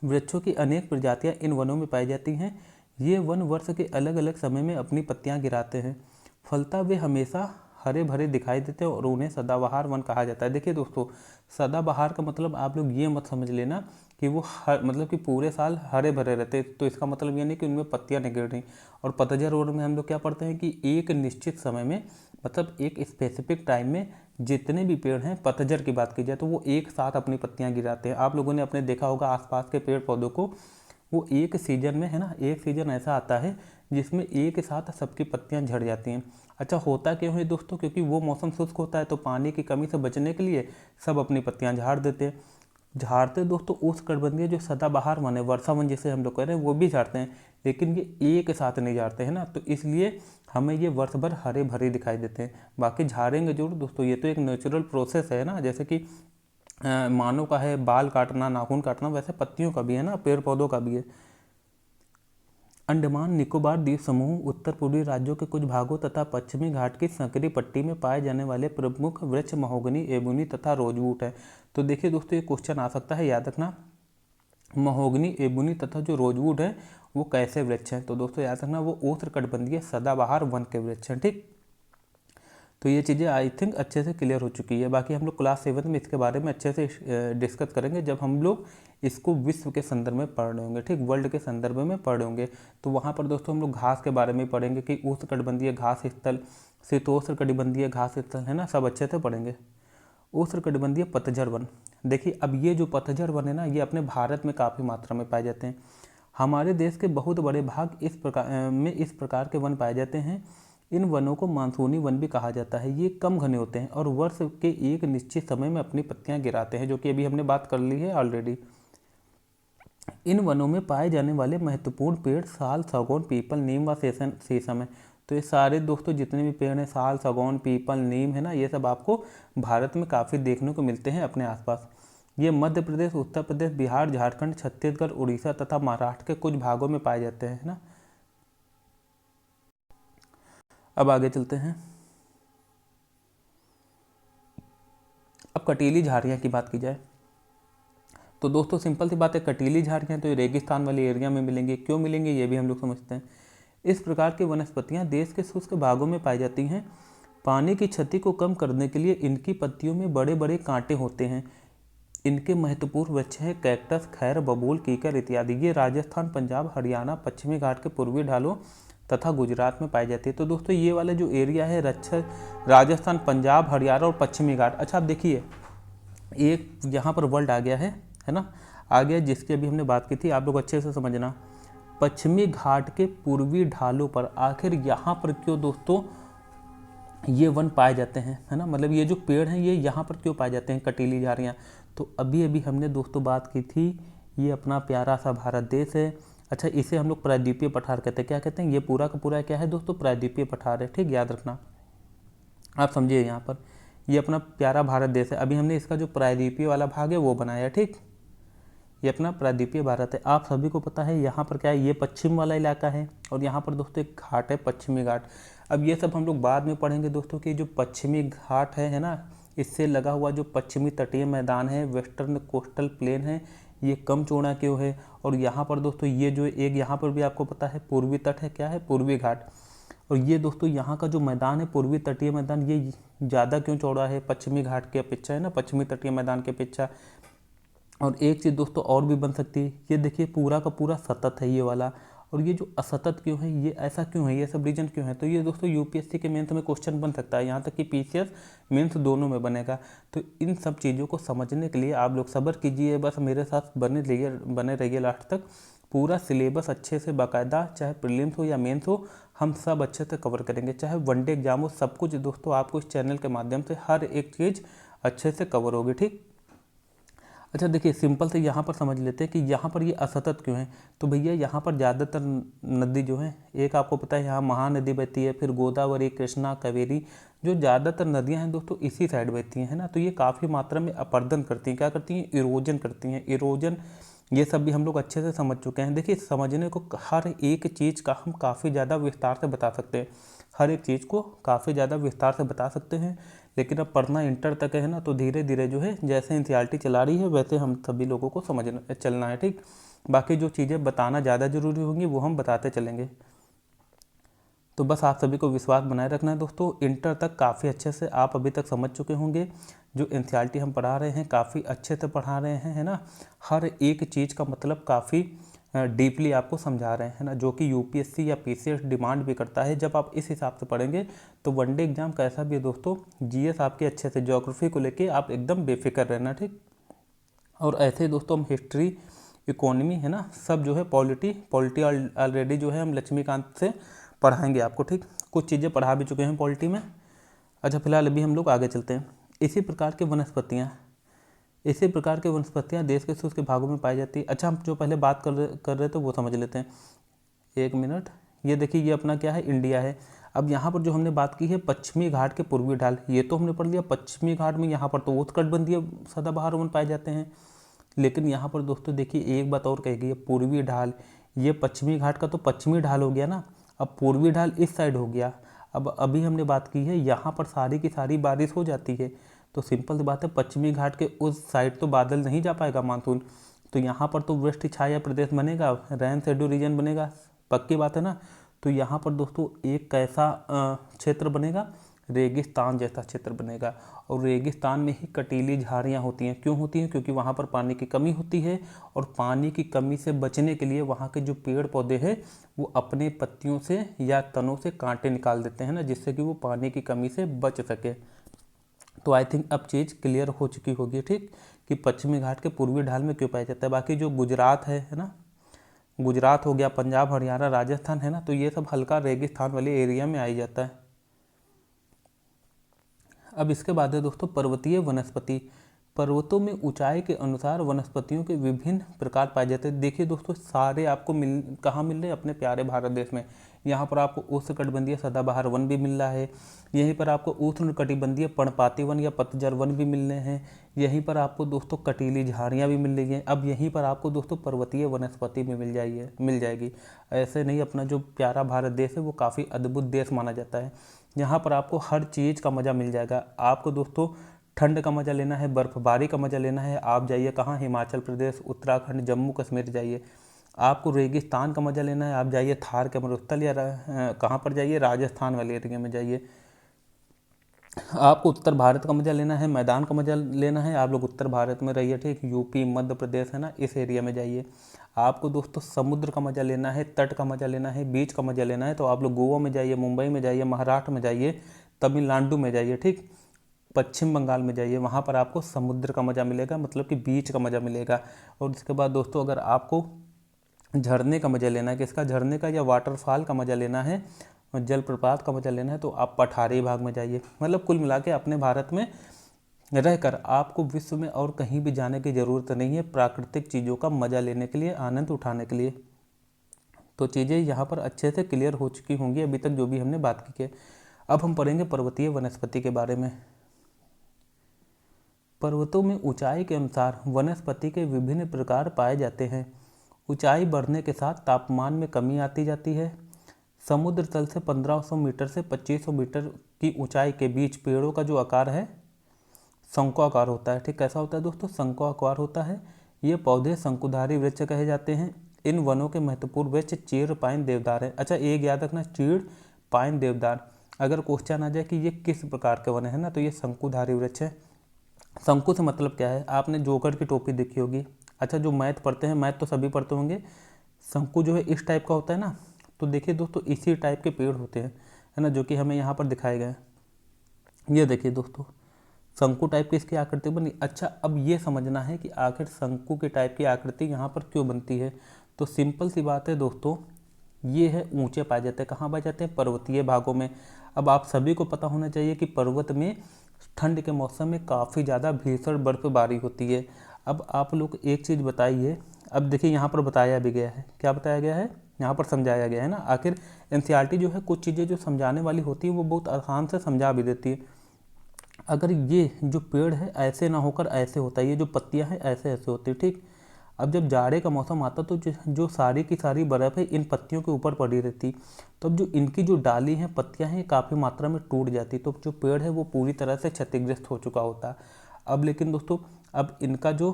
वृक्षों की अनेक प्रजातियां इन वनों में पाई जाती हैं। ये वन वर्ष के अलग अलग समय में अपनी पत्तियां गिराते हैं। फलता वे हमेशा हरे भरे दिखाई देते हैं और उन्हें सदाबहार वन कहा जाता है। देखिए दोस्तों, सदाबहार का मतलब आप लोग ये मत समझ लेना कि वो मतलब कि पूरे साल हरे भरे रहते, तो इसका मतलब ये नहीं कि उनमें पत्तियां नहीं गिर रही। और पतझड़ वन में हम लोग क्या पढ़ते हैं कि एक निश्चित समय में, मतलब एक स्पेसिफिक टाइम में जितने भी पेड़ हैं, पतझड़ की बात की जाए तो वो एक साथ अपनी पत्तियां गिराते हैं। आप लोगों ने अपने देखा होगा आसपास के पेड़ पौधों को, वो एक सीजन में है ना, एक सीजन ऐसा आता है जिसमें एक साथ सबकी पत्तियां झड़ जाती हैं। अच्छा, होता क्यों है दोस्तों? क्योंकि वो मौसम शुष्क होता है, तो पानी की कमी से बचने के लिए सब अपनी पत्तियां झाड़ देते हैं। झाड़ते दोस्तों उष्णकटिबंधीय जो सदाबहार वन है, वर्षा वन जिसे हम लोग कह रहे हैं, वो भी झाड़ते हैं, लेकिन ये एक साथ नहीं झाड़ते हैं ना, तो इसलिए हमें ये वर्ष भर हरे भरे दिखाई देते हैं। बाकी झाड़ेंगे जरूर दोस्तों, ये तो एक नेचुरल प्रोसेस है ना, जैसे कि मानव का है बाल काटना, नाखून काटना, वैसे पत्तियों का भी है ना, पेड़ पौधों का भी है। अंडमान निकोबार द्वीप समूह उत्तर पूर्वी राज्यों के कुछ भागों तथा पश्चिमी घाट की संकरी पट्टी में पाए जाने वाले प्रमुख वृक्ष महोगनी, एबोनी तथा रोजवुड है। तो देखिए दोस्तों, ये क्वेश्चन आ सकता है, याद रखना, महोगनी, एबोनी तथा जो रोजवुड है वो कैसे वृक्ष हैं? तो दोस्तों याद रखना, वो उष्णकटिबंधीय सदाबहार वन के वृक्ष हैं। ठीक, तो ये चीज़ें आई थिंक अच्छे से क्लियर हो चुकी है। बाकी हम लोग क्लास 7 में इसके बारे में अच्छे से डिस्कस करेंगे जब हम लोग इसको विश्व के संदर्भ में पढ़ रहे होंगे, ठीक, वर्ल्ड के संदर्भ में पढ़ रहे होंगे। तो वहाँ पर दोस्तों हम लोग घास के बारे में पढ़ेंगे कि उष्णकटिबंधीय घास स्थल, शीतोष्णकटिबंधीय घास स्थल, है ना, सब अच्छे से पढ़ेंगे। उष्णकटिबंधीय पतझड़ वन, देखिए अब ये जो पतझड़ वन है ना, ये अपने भारत में काफ़ी मात्रा में पाए जाते हैं। हमारे देश के बहुत बड़े भाग इस प्रकार के वन पाए जाते हैं। इन वनों को मानसूनी वन भी कहा जाता है। ये कम घने होते हैं और वर्ष के एक निश्चित समय में अपनी पत्तियां गिराते हैं, जो कि अभी हमने बात कर ली है ऑलरेडी। इन वनों में पाए जाने वाले महत्वपूर्ण पेड़ साल, सागौन, पीपल, नीम व शीशम है। तो ये सारे दोस्तों जितने भी पेड़ हैं, साल, सागौन, पीपल, नीम, है ना, ये सब आपको भारत में काफ़ी देखने को मिलते हैं अपने आसपास। ये मध्य प्रदेश, उत्तर प्रदेश, बिहार, झारखंड, छत्तीसगढ़, उड़ीसा तथा महाराष्ट्र के कुछ भागों में पाए जाते हैं, है ना। अब आगे चलते हैं। अब कटीली झाड़ियाँ की बात की जाए तो दोस्तों सिंपल सी बात है, कटीली झाड़ियाँ तो ये रेगिस्तान वाले एरिया में मिलेंगी। क्यों मिलेंगे ये भी हम लोग समझते हैं। इस प्रकार की वनस्पतियाँ देश के शुष्क भागों में पाई जाती हैं। पानी की क्षति को कम करने के लिए इनकी पत्तियों में बड़े बड़े कांटे होते हैं। इनके महत्वपूर्ण वृक्ष हैं कैक्टस, खैर, बबूल, कीकर इत्यादि। ये राजस्थान, पंजाब, हरियाणा, पश्चिमी घाट के पूर्वी ढालों तथा गुजरात में पाई जाती है। तो दोस्तों ये वाला जो एरिया है राजस्थान, पंजाब, हरियाणा और पश्चिमी घाट। अच्छा आप देखिए, एक यहाँ पर वर्ड आ गया है ना, आ गया, जिसकी अभी हमने बात की थी, आप लोग अच्छे से समझना। पश्चिमी घाट के पूर्वी ढालों पर आखिर यहाँ पर क्यों दोस्तों ये वन पाए जाते हैं, है ना, मतलब ये जो पेड़ हैं ये यहाँ पर क्यों पाए जाते हैं, कटीली झाड़ियाँ। तो अभी अभी हमने दोस्तों बात की थी, ये अपना प्यारा सा भारत देश है। अच्छा, इसे हम लोग प्रायद्वीपीय पठार कहते हैं। क्या कहते हैं, ये पूरा का पूरा क्या है दोस्तों, प्रायद्वीपीय पठार है, ठीक, याद रखना, आप समझिए। यहाँ पर ये अपना प्यारा भारत देश है। अभी हमने इसका जो प्रायद्वीपीय वाला भाग है वो बनाया, ठीक, ये अपना प्रायद्वीपीय भारत है। आप सभी को पता है यहाँ पर क्या है, ये पश्चिम वाला इलाका है और यहाँ पर दोस्तों एक घाट है, पश्चिमी घाट। अब ये सब हम लोग बाद में पढ़ेंगे दोस्तों कि जो पश्चिमी घाट है ना, इससे लगा हुआ जो पश्चिमी तटीय मैदान है, वेस्टर्न कोस्टल प्लेन है, ये कम चौड़ा क्यों है। और यहाँ पर दोस्तों ये जो एक यहाँ पर भी आपको पता है पूर्वी तट है, क्या है, पूर्वी घाट। और ये दोस्तों यहाँ का जो मैदान है, पूर्वी तटीय मैदान, ये ज़्यादा क्यों चौड़ा है पश्चिमी घाट की अपेक्षा, है ना, पश्चिमी तटीय मैदान की अपेक्षा। और एक चीज़ दोस्तों और भी बन सकती है, ये देखिए पूरा का पूरा सतत है ये वाला, और ये जो असतत क्यों है, ये ऐसा क्यों है, ये सब रीजन क्यों है। तो ये दोस्तों यूपीएससी के मेंस में क्वेश्चन बन सकता है, यहाँ तक कि पीसीएस मेंस दोनों में बनेगा। तो इन सब चीज़ों को समझने के लिए आप लोग सब्र कीजिए, बस मेरे साथ बने रहिए लास्ट तक। पूरा सिलेबस अच्छे से बाकायदा, चाहे प्रीलिम्स हो या मेंस हो, हम सब अच्छे से कवर करेंगे, चाहे वनडे एग्जाम हो, सब कुछ दोस्तों आपको इस चैनल के माध्यम से हर एक चीज़ अच्छे से कवर होगी, ठीक। अच्छा देखिए, सिंपल से यहाँ पर समझ लेते हैं कि यहाँ पर ये असतत क्यों है। तो भैया यहाँ पर ज़्यादातर नदी जो है, एक आपको पता है यहाँ महानदी बहती है, फिर गोदावरी, कृष्णा, कावेरी, जो ज़्यादातर नदियाँ हैं दोस्तों इसी साइड बहती हैं, है ना। तो ये काफ़ी मात्रा में अपरदन करती हैं, क्या करती हैं, इरोजन करती हैं, इरोजन, ये सब भी हम लोग अच्छे से समझ चुके हैं। देखिए, समझने को हर एक चीज़ का हम काफ़ी ज़्यादा विस्तार से बता सकते हैं, हर एक चीज़ को काफ़ी ज़्यादा विस्तार से बता सकते हैं, लेकिन अब पढ़ना इंटर तक है ना, तो धीरे धीरे जो है जैसे एनसीईआरटी चला रही है वैसे हम सभी लोगों को समझना चलना है, ठीक। बाकी जो चीज़ें बताना ज़्यादा ज़रूरी होंगी वो हम बताते चलेंगे। तो बस आप सभी को विश्वास बनाए रखना है दोस्तों, इंटर तक काफ़ी अच्छे से आप अभी तक समझ चुके होंगे। जो एनसीईआरटी हम पढ़ा रहे हैं काफ़ी अच्छे से पढ़ा रहे हैं, है ना, हर एक चीज़ का मतलब काफ़ी डीपली आपको समझा रहे हैं, है ना, जो कि यूपीएससी या पीसीएस डिमांड भी करता है। जब आप इस हिसाब से पढ़ेंगे तो वनडे एग्जाम कैसा भी है दोस्तों, जीएस आपके अच्छे से, ज्योग्राफी को लेके आप एकदम बेफिक्र रहना, ठीक। और ऐसे ही दोस्तों हम हिस्ट्री, इकोनॉमी, है ना, सब जो है पॉलिटी ऑलरेडी जो है हम लक्ष्मीकांत से पढ़ाएंगे आपको, ठीक। कुछ चीज़ें पढ़ा भी चुके हैं पॉलिटी में। अच्छा, फिलहाल अभी हम लोग आगे चलते हैं। इसी प्रकार के वनस्पतियाँ देश के शुष्क भागों में पाई जाती है। अच्छा, हम जो पहले बात कर रहे थे वो समझ लेते हैं, एक मिनट। ये देखिए, ये अपना क्या है, इंडिया है। अब यहाँ पर जो हमने बात की है पश्चिमी घाट के पूर्वी ढाल, ये तो हमने पढ़ लिया। पश्चिमी घाट में यहाँ पर तो उष्णकटिबंधीय सदाबहार वन पाए जाते हैं, लेकिन यहाँ पर दोस्तों देखिए एक बात और कही गई है, पूर्वी ढाल। ये पश्चिमी घाट का तो पश्चिमी ढाल हो गया ना, अब पूर्वी ढाल इस साइड हो गया। अब अभी हमने बात की है यहाँ पर सारी की सारी बारिश हो जाती है, तो सिंपल सी बात है, पश्चिमी घाट के उस साइड तो बादल नहीं जा पाएगा मानसून, तो यहाँ पर तो वृष्टि छाया प्रदेश बनेगा, रेन शेड्यू रीजन बनेगा, पक्की बात है ना। तो यहाँ पर दोस्तों एक कैसा क्षेत्र बनेगा, रेगिस्तान जैसा क्षेत्र बनेगा। और रेगिस्तान में ही कटीली झाड़ियाँ होती हैं। क्यों होती हैं? क्योंकि वहाँ पर पानी की कमी होती है, और पानी की कमी से बचने के लिए वहाँ के जो पेड़ पौधे हैं वो अपने पत्तियों से या तनों से कांटे निकाल देते हैं ना, जिससे कि वो पानी की कमी से बच सके। तो आई थिंक अब चीज़ क्लियर हो चुकी होगी, ठीक, कि पश्चिमी घाट के पूर्वी ढाल में क्यों पाया जाता है। बाकी जो गुजरात है ना, गुजरात हो गया, पंजाब, हरियाणा, राजस्थान है ना, तो ये सब हल्का रेगिस्तान वाले एरिया में आ ही जाता है। अब इसके बाद है दोस्तों पर्वतीय वनस्पति। पर्वतों में ऊंचाई के अनुसार वनस्पतियों के विभिन्न प्रकार पाए जाते हैं। देखिए दोस्तों, सारे आपको कहाँ मिल रहे हैं? अपने प्यारे भारत देश में। यहाँ पर आपको उष्णकटिबंधीय सदाबहार वन भी मिल रहा है, यहीं पर आपको उष्णकटिबंधीय पर्णपाती वन या पतझड़ वन भी मिल रहे हैं, यहीं पर आपको दोस्तों कटीली झाड़ियाँ भी मिल रही हैं। अब यहीं पर आपको दोस्तों पर्वतीय वनस्पति भी मिल जाएगी। ऐसे नहीं, अपना जो प्यारा भारत देश है वो काफ़ी अद्भुत देश माना जाता है। यहाँ पर आपको हर चीज़ का मज़ा मिल जाएगा। आपको दोस्तों ठंड का मज़ा लेना है, बर्फ़बारी का मज़ा लेना है, आप जाइए कहाँ? हिमाचल प्रदेश, उत्तराखंड, जम्मू कश्मीर जाइए। आपको रेगिस्तान का मज़ा लेना है, आप जाइए थार के मरुस्थल या कहाँ पर जाइए? राजस्थान वाले एरिया में जाइए। आपको उत्तर भारत का मज़ा लेना है, मैदान का मज़ा लेना है, आप लोग उत्तर भारत में रहिए, ठीक, यूपी, मध्य प्रदेश है ना, इस एरिया में जाइए। आपको दोस्तों समुद्र का मज़ा लेना है, तट का मज़ा लेना है, बीच का मज़ा लेना है, तो आप लोग गोवा में जाइए, मुंबई में जाइए, महाराष्ट्र में जाइए, तमिलनाडु में जाइए, ठीक, पश्चिम बंगाल में जाइए। वहाँ पर आपको समुद्र का मज़ा मिलेगा, मतलब कि बीच का मज़ा मिलेगा। और इसके बाद दोस्तों अगर आपको झरने का मज़ा लेना है, किसका? झरने का या वाटरफॉल का मज़ा लेना है, जलप्रपात का मज़ा लेना है, तो आप पठारी भाग में जाइए। मतलब कुल मिला के अपने भारत में रहकर आपको विश्व में और कहीं भी जाने की ज़रूरत नहीं है प्राकृतिक चीज़ों का मज़ा लेने के लिए, आनंद उठाने के लिए। तो चीज़ें यहाँ पर अच्छे से क्लियर हो चुकी होंगी अभी तक जो भी हमने बात की है। अब हम पढ़ेंगे पर्वतीय वनस्पति के बारे में। पर्वतों में ऊंचाई के अनुसार वनस्पति के विभिन्न प्रकार पाए जाते हैं। ऊंचाई बढ़ने के साथ तापमान में कमी आती जाती है। समुद्र तल से 1500 मीटर से 2500 मीटर की ऊंचाई के बीच पेड़ों का जो आकार है शंकुआकार होता है। ठीक, कैसा होता है दोस्तों? शंकुआकार होता है। ये पौधे शंकुधारी वृक्ष कहे जाते हैं। इन वनों के महत्वपूर्ण वृक्ष चीड़, पाइन, देवदार है। अच्छा, एक याद रखना, चीड़, पाइन, देवदार। अगर क्वेश्चन आ जाए कि ये किस प्रकार के वन है ना, तो ये शंकुधारी वृक्ष है। शंकु से मतलब क्या है? आपने जोकर की टोपी देखी होगी। अच्छा, जो मैथ पढ़ते हैं, मैथ तो सभी पढ़ते होंगे, शंकु जो है इस टाइप का होता है ना, तो देखिए दोस्तों इसी टाइप के पेड़ होते हैं, है ना, जो कि हमें यहाँ पर दिखाए गए हैं। ये देखिए दोस्तों, शंकु टाइप की इसकी आकृति बनी। अच्छा, अब ये समझना है कि आखिर शंकु के टाइप की आकृति यहाँ पर क्यों बनती है। तो सिंपल सी बात है दोस्तों, ये है ऊंचे पाए जाते हैं। कहाँ पाए जाते हैं? पर्वतीय भागों में। अब आप सभी को पता होना चाहिए कि पर्वत में ठंड के मौसम में काफ़ी ज़्यादा भीषण बर्फबारी होती है। अब आप लोग एक चीज़ बताइए, अब देखिए यहाँ पर बताया भी गया है, क्या बताया गया है? यहाँ पर समझाया गया है ना। आखिर एनसीईआरटी जो है कुछ चीज़ें जो समझाने वाली होती है वो बहुत आसान से समझा भी देती है। अगर ये जो पेड़ है ऐसे ना होकर ऐसे होता है, ये जो पत्तियाँ हैं ऐसे ऐसे होती है, ठीक। अब जब जाड़े का मौसम आता तो जो सारी की सारी बर्फ़ है इन पत्तियों के ऊपर पड़ी रहती, तो अब जो इनकी जो डाली हैं, पत्तियां हैं, काफ़ी मात्रा में टूट जाती, तो जो पेड़ है वो पूरी तरह से क्षतिग्रस्त हो चुका होता। अब लेकिन दोस्तों, अब इनका जो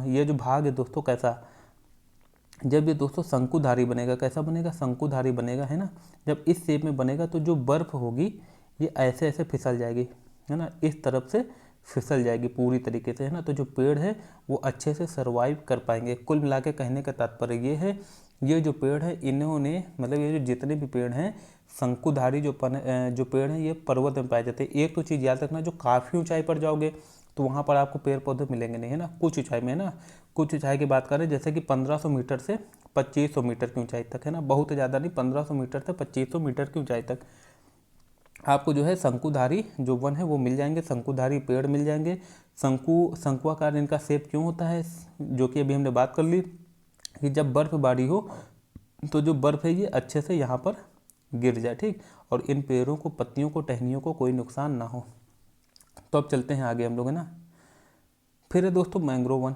ये जो भाग है दोस्तों, कैसा, जब ये दोस्तों शंकुधारी बनेगा, कैसा बनेगा? शंकुधारी बनेगा, है ना। जब इस शेप में बनेगा तो जो बर्फ़ होगी ये ऐसे ऐसे फिसल जाएगी, है ना, इस तरफ से फिसल जाएगी पूरी तरीके से, है ना। तो जो पेड़ है वो अच्छे से सर्वाइव कर पाएंगे। कुल मिला के कहने का तात्पर्य ये है, ये जो पेड़ है इन्होंने, मतलब ये जो जितने भी पेड़ हैं शंकुधारी जो पेड़ हैं ये पर्वत में पाए जाते हैं। एक तो चीज़ याद रखना, जो काफ़ी ऊंचाई पर जाओगे तो वहाँ पर आपको पेड़ पौधे मिलेंगे नहीं, है ना। कुछ ऊंचाई में, है ना, कुछ ऊंचाई की बात करें जैसे कि 1500 मीटर से 2500 मीटर की ऊंचाई तक, है ना, बहुत ज़्यादा नहीं, 1500 मीटर से 2500 मीटर की ऊंचाई तक आपको जो है शंकुधारी जो वन है वो मिल जाएंगे, शंकुधारी पेड़ मिल जाएंगे। शंकुआकार इनका शेप क्यों होता है, जो कि अभी हमने बात कर ली कि जब बर्फबारी हो तो जो बर्फ़ है ये अच्छे से यहाँ पर गिर जाए, ठीक, और इन पेड़ों को, पत्तियों को, टहनियों को कोई नुकसान ना हो। तो अब चलते हैं आगे हम लोग, है ना। फिर है दोस्तों मैंग्रोव वन।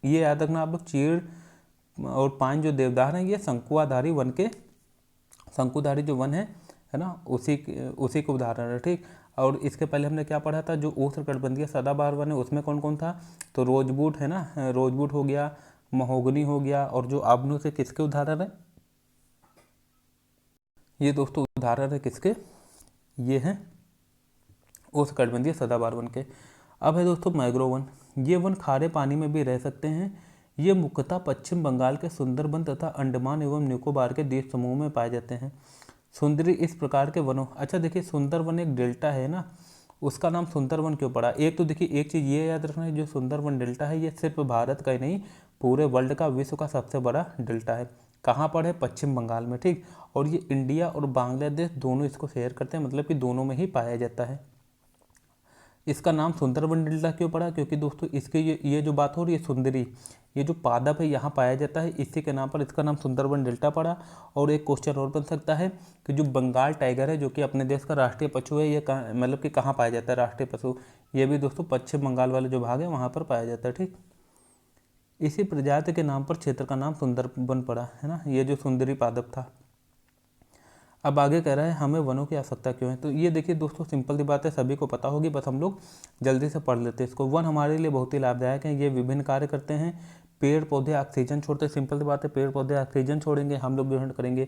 ये याद रखना आप लोग, चीड़ और पाइन जो देवदार हैं ये शंकुआधारी वन के, शंकुधारी जो वन है ना, उसी के उदाहरण है, ठीक। और इसके पहले हमने क्या पढ़ा था, जो उष्णकटिबंधीय सदाबहार वन है उसमें कौन कौन था? तो रोजबूट है ना, रोजबूट हो गया, महोगनी हो गया, और जो आबनू से किसके उदाहरण है? ये दोस्तों उदाहरण है किसके? ये हैं उष्णकटिबंधीय सदाबहार वन के। अब है दोस्तों मैंग्रोव वन। ये वन खारे पानी में भी रह सकते हैं। ये मुख्यतः पश्चिम बंगाल के सुंदरबन तथा अंडमान एवं निकोबार के द्वीप समूह में पाए जाते हैं। सुंदरी इस प्रकार के वनों, अच्छा देखिए सुंदरबन एक डेल्टा है ना, उसका नाम सुंदरबन क्यों पड़ा? एक तो देखिए एक चीज़ ये याद रखना है, जो सुंदरबन डेल्टा है ये सिर्फ भारत का ही नहीं पूरे वर्ल्ड का, विश्व का सबसे बड़ा डेल्टा है। कहाँ पर है? पश्चिम बंगाल में, ठीक। और ये इंडिया और बांग्लादेश दोनों इसको शेयर करते हैं, मतलब कि दोनों में ही पाया जाता है। इसका नाम सुंदरबन डेल्टा क्यों पड़ा? क्योंकि दोस्तों इसके ये जो बात हो रही है सुंदरी, ये जो पादप है यहाँ पाया जाता है, इसी के नाम पर इसका नाम सुंदरबन डेल्टा पड़ा। और एक क्वेश्चन और बन सकता है कि जो बंगाल टाइगर है, जो कि अपने देश का राष्ट्रीय पशु है, ये मतलब कि कहाँ पाया जाता है राष्ट्रीय पशु? ये भी दोस्तों पश्चिम बंगाल वाले जो भाग है वहाँ पर पाया जाता है, ठीक। इसी प्रजाति के नाम पर क्षेत्र का नाम सुंदरबन पड़ा है ना, ये जो सुंदरी पादप था। अब आगे कह रहा है हमें वनों की आवश्यकता क्यों है? तो ये देखिए दोस्तों सिंपल सी बात है, सभी को पता होगी, बस हम लोग जल्दी से पढ़ लेते हैं इसको। वन हमारे लिए बहुत ही लाभदायक है, ये विभिन्न कार्य करते हैं। पेड़ पौधे ऑक्सीजन छोड़ते हैं, सिंपल सी बात है, पेड़ पौधे ऑक्सीजन छोड़ेंगे, हम लोग ग्रहण करेंगे।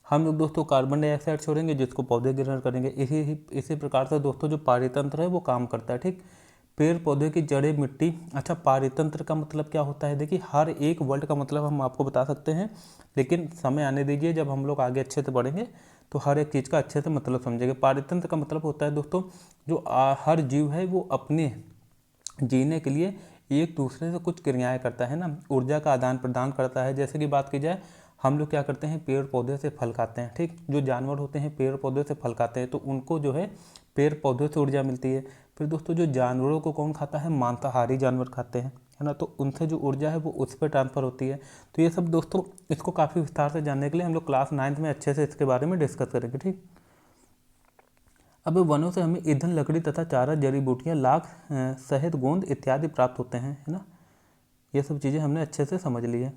हम लोग दोस्तों कार्बन डाइऑक्साइड छोड़ेंगे, जिसको पौधे ग्रहण करेंगे। इसी प्रकार से दोस्तों जो पारितंत्र है वो काम करता है, ठीक। पेड़ पौधे की जड़ें, मिट्टी। अच्छा पारितंत्र का मतलब क्या होता है? देखिए हर एक वर्ड का मतलब हम आपको बता सकते हैं, लेकिन समय आने दीजिए, जब हम लोग आगे अच्छे से पढ़ेंगे तो हर एक चीज़ का अच्छे से मतलब समझेंगे। पारितंत्र का मतलब होता है दोस्तों जो हर जीव है वो अपने जीने के लिए एक दूसरे से कुछ क्रियाएं करता है ना, ऊर्जा का आदान प्रदान करता है। जैसे कि बात की जाए, हम लोग क्या करते हैं, पेड़ पौधे से फल खाते हैं, ठीक। जो जानवर होते हैं पेड़ पौधे से फल खाते हैं, तो उनको जो है पेड़ पौधे से ऊर्जा मिलती है। फिर दोस्तों जो जानवरों को कौन खाता है? मांसाहारी जानवर खाते हैं, है ना, तो उनसे जो ऊर्जा है वो उस पर ट्रांसफर होती है। तो ये सब दोस्तों इसको काफ़ी विस्तार से जानने के लिए हम लोग क्लास 9th में अच्छे से इसके बारे में डिस्कस करेंगे, ठीक। अब वनों से हमें ईंधन, लकड़ी तथा चारा, जड़ी बूटियाँ, लाख, शहद, गोंद इत्यादि प्राप्त होते हैं, है ना। ये सब चीज़ें हमने अच्छे से समझ ली है।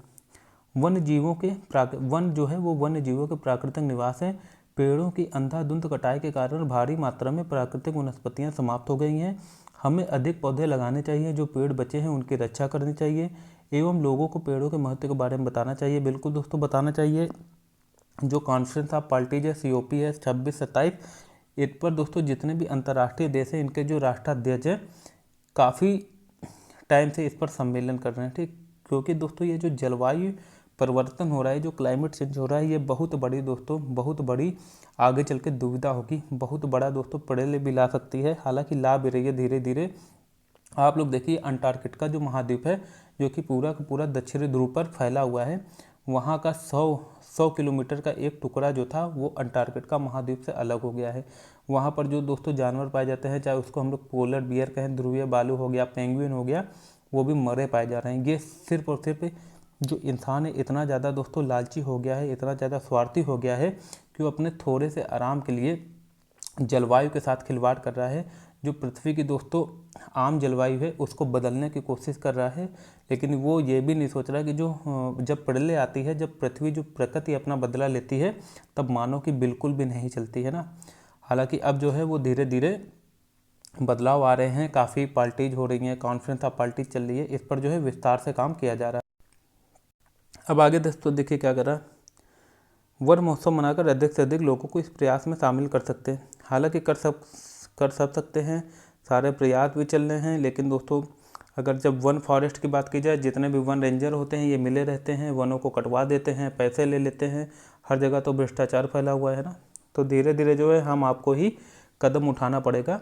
वन जो है वो वन्य जीवों के प्राकृतिक निवास है। पेड़ों की अंधाधुंध कटाई के कारण भारी मात्रा में प्राकृतिक वनस्पतियाँ समाप्त हो गई हैं। हमें अधिक पौधे लगाने चाहिए, जो पेड़ बचे हैं उनकी रक्षा करनी चाहिए, एवं लोगों को पेड़ों के महत्व के बारे में बताना चाहिए। बिल्कुल दोस्तों बताना चाहिए। जो कॉन्फ्रेंस ऑफ पार्टीज है, COP है 26-27, इस पर दोस्तों जितने भी अंतर्राष्ट्रीय देश हैं इनके जो राष्ट्राध्यक्ष हैं काफ़ी टाइम से इस पर सम्मेलन कर रहे हैं, ठीक। क्योंकि दोस्तों ये जो जलवायु परिवर्तन हो रहा है, जो क्लाइमेट चेंज हो रहा है, ये बहुत बड़ी दोस्तों बहुत बड़ी आगे चल के दुविधा होगी, बहुत बड़ा दोस्तों पड़े भी ला सकती है। हालांकि ला भी रही है धीरे धीरे। आप लोग देखिए अंटार्कटिका जो महाद्वीप है, जो कि पूरा का पूरा दक्षिणी ध्रुव पर फैला हुआ है, वहाँ का 100 किलोमीटर का एक टुकड़ा जो था वो अंटार्कटिका महाद्वीप से अलग हो गया है। वहाँ पर जो दोस्तों जानवर पाए जाते हैं, चाहे उसको हम लोग पोलर बियर कहें, ध्रुवीय बालू हो गया, पेंगुइन हो गया, वो भी मरे पाए जा रहे हैं। ये सिर्फ और सिर्फ जो इंसान है इतना ज़्यादा दोस्तों लालची हो गया है, इतना ज़्यादा स्वार्थी हो गया है कि वो अपने थोड़े से आराम के लिए जलवायु के साथ खिलवाड़ कर रहा है। जो पृथ्वी की दोस्तों आम जलवायु है उसको बदलने की कोशिश कर रहा है, लेकिन वो ये भी नहीं सोच रहा कि जो जब प्रलय आती है, जब पृथ्वी जो प्रकृति अपना बदला लेती है, तब मानव की बिल्कुल भी नहीं चलती है ना। हालांकि अब जो है वो धीरे धीरे बदलाव आ रहे हैं, काफ़ी पार्टीज हो रही हैं, कॉन्फ्रेंस ऑफ पार्टीज चल रही है, इस पर जो है विस्तार से काम किया जा रहा है। अब आगे दोस्तों देखिए क्या कर रहा है, वन महोत्सव मनाकर अधिक से अधिक लोगों को इस प्रयास में शामिल कर सकते हैं। हालांकि कर सब सकते हैं, सारे प्रयास भी चल रहे हैं, लेकिन दोस्तों अगर जब वन फॉरेस्ट की बात की जाए, जितने भी वन रेंजर होते हैं ये मिले रहते हैं, वनों को कटवा देते हैं, पैसे ले लेते हैं, हर जगह तो भ्रष्टाचार फैला हुआ है ना। तो धीरे धीरे जो है हम आपको ही कदम उठाना पड़ेगा।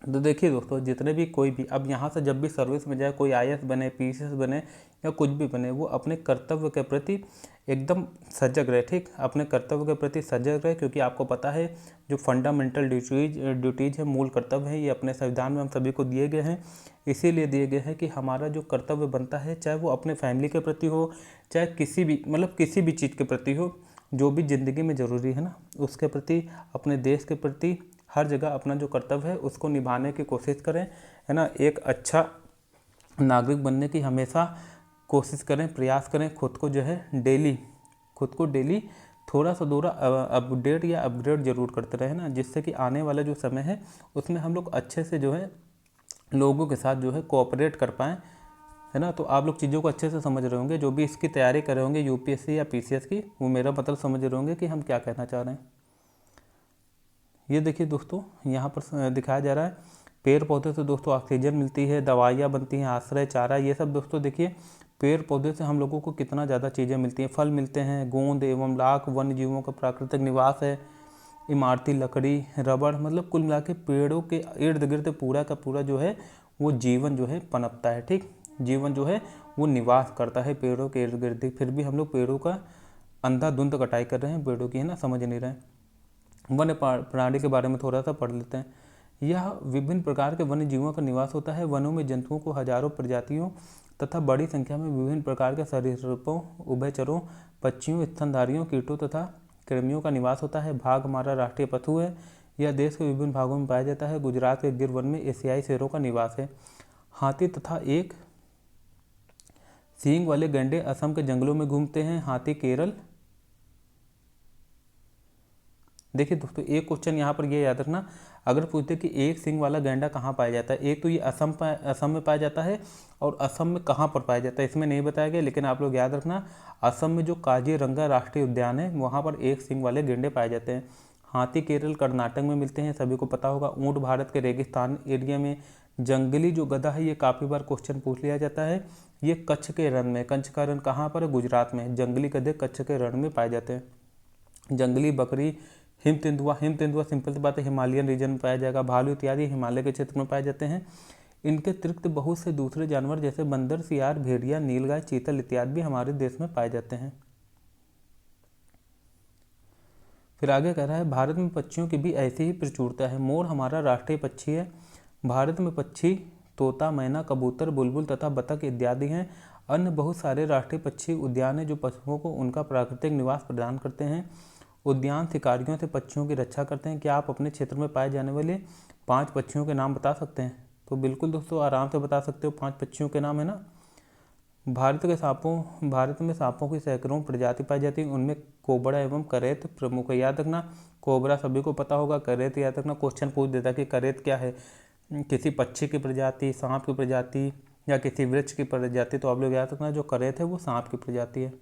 तो देखिए दोस्तों जितने भी कोई भी अब यहाँ से जब भी सर्विस में जाए, कोई IAS बने, PCS बने या कुछ भी बने, वो अपने कर्तव्य के प्रति एकदम सजग रहे, ठीक। अपने कर्तव्य के प्रति सजग रहे, क्योंकि आपको पता है जो फंडामेंटल ड्यूटीज है, मूल कर्तव्य है, ये अपने संविधान में हम सभी को दिए गए हैं। इसीलिए दिए गए हैं कि हमारा जो कर्तव्य बनता है, चाहे वो अपने फैमिली के प्रति हो, चाहे किसी भी चीज़ के प्रति हो, जो भी ज़िंदगी में ज़रूरी है ना, उसके प्रति, अपने देश के प्रति हर जगह अपना जो कर्तव्य है उसको निभाने की कोशिश करें, है ना। एक अच्छा नागरिक बनने की हमेशा कोशिश करें, प्रयास करें। खुद को डेली थोड़ा सा अपडेट या अपग्रेड जरूर करते रहें ना, जिससे कि आने वाला जो समय है उसमें हम लोग अच्छे से जो है लोगों के साथ जो है कोऑपरेट कर पाएँ, है ना। तो आप लोग चीज़ों को अच्छे से समझ रहे होंगे, जो भी इसकी तैयारी कर रहे होंगे UPSC या PCS की, वो मेरा मतलब समझ रहे होंगे कि हम क्या कहना चाह रहे हैं। ये देखिए दोस्तों, यहाँ पर दिखाया जा रहा है पेड़ पौधे से दोस्तों ऑक्सीजन मिलती है, दवाइयाँ बनती हैं, आश्रय, चारा, ये सब दोस्तों देखिए पेड़ पौधे से हम लोगों को कितना ज़्यादा चीज़ें मिलती हैं। फल मिलते हैं, गोंद एवं लाख वन्य जीवों का प्राकृतिक निवास है, इमारती लकड़ी, रबड़, मतलब कुल मिला के पेड़ों के इर्द गिर्द पूरा का पूरा जो है वो जीवन जो है पनपता है। ठीक, जीवन जो है वो निवास करता है पेड़ों के इर्द गिर्द। फिर भी हम लोग पेड़ों का अंधाधुंध कटाई कर रहे हैं पेड़ों की, है ना, समझ नहीं रहे हैं। वन्य प्राणी के बारे में थोड़ा सा पढ़ लेते हैं। यह विभिन्न प्रकार के वन्य जीवों का निवास होता है। वनों में जंतुओं को हजारों प्रजातियों तथा बड़ी संख्या में विभिन्न प्रकार के सरीसृपों, उभयचरों, पक्षियों, स्तनधारियों, कीटों तथा कृमियों का निवास होता है। बाघ हमारा राष्ट्रीय पशु है। यह देश के विभिन्न भागों में पाया जाता है। गुजरात के गिर वन में एशियाई शेरों का निवास है। हाथी तथा एक सींग वाले गैंडे असम के जंगलों में घूमते हैं। हाथी केरल। देखिए दोस्तों, एक क्वेश्चन यहाँ पर ये याद रखना, अगर पूछते कि एक सींग वाला गैंडा कहाँ पाया जाता है, एक तो ये असम में पाया जाता है, और असम में कहाँ पर पाया जाता है इसमें नहीं बताया गया, लेकिन आप लोग याद रखना असम में जो काजीरंगा राष्ट्रीय उद्यान है वहाँ पर एक सींग वाले गैंडे पाए जाते हैं। हाथी केरल कर्नाटक में मिलते हैं, सभी को पता होगा। ऊँट भारत के रेगिस्तान एरिया में। जंगली जो गधा है, ये काफ़ी बार क्वेश्चन पूछ लिया जाता है, ये कच्छ के रण में। कच्छ का रण कहाँ पर है? गुजरात में। जंगली गधे कच्छ के रण में पाए जाते हैं। जंगली बकरी हिम तेंदुआ सिंपल सी बात है हिमालयन रीजन में पाया जाएगा। भालू इत्यादि हिमालय के क्षेत्र में पाए जाते हैं। इनके अतिरिक्त बहुत से दूसरे जानवर जैसे बंदर, सियार, भेड़िया, नीलगाय, चीतल इत्यादि भी हमारे देश में पाए जाते हैं। फिर आगे कह रहा है भारत में पक्षियों की भी ऐसी ही प्रचुरता है। मोर हमारा राष्ट्रीय पक्षी है। भारत में पक्षी तोता, मैना, कबूतर, बुलबुल तथा बतख इत्यादि हैं। अन्य बहुत सारे राष्ट्रीय पक्षी उद्यान हैं जो पशुओं को उनका प्राकृतिक निवास प्रदान करते हैं। उद्यान शिकारियों से पक्षियों की रक्षा करते हैं। क्या आप अपने क्षेत्र में पाए जाने वाले 5 पक्षियों के नाम बता सकते हैं? तो बिल्कुल दोस्तों, आराम से बता सकते हो। 5 पक्षियों के नाम है ना। भारत में सांपों की सैकड़ों प्रजाति पाई जाती है। उनमें कोबरा एवं करेत प्रमुख है। याद रखना, कोबरा सभी को पता होगा, करेत याद रखना, क्वेश्चन पूछ देता कि करेत क्या है, किसी पक्षी की प्रजाति, सांप की प्रजाति या किसी वृक्ष की प्रजाति। तो आप लोग याद रखना जो करेत है वो सांप की प्रजाति है।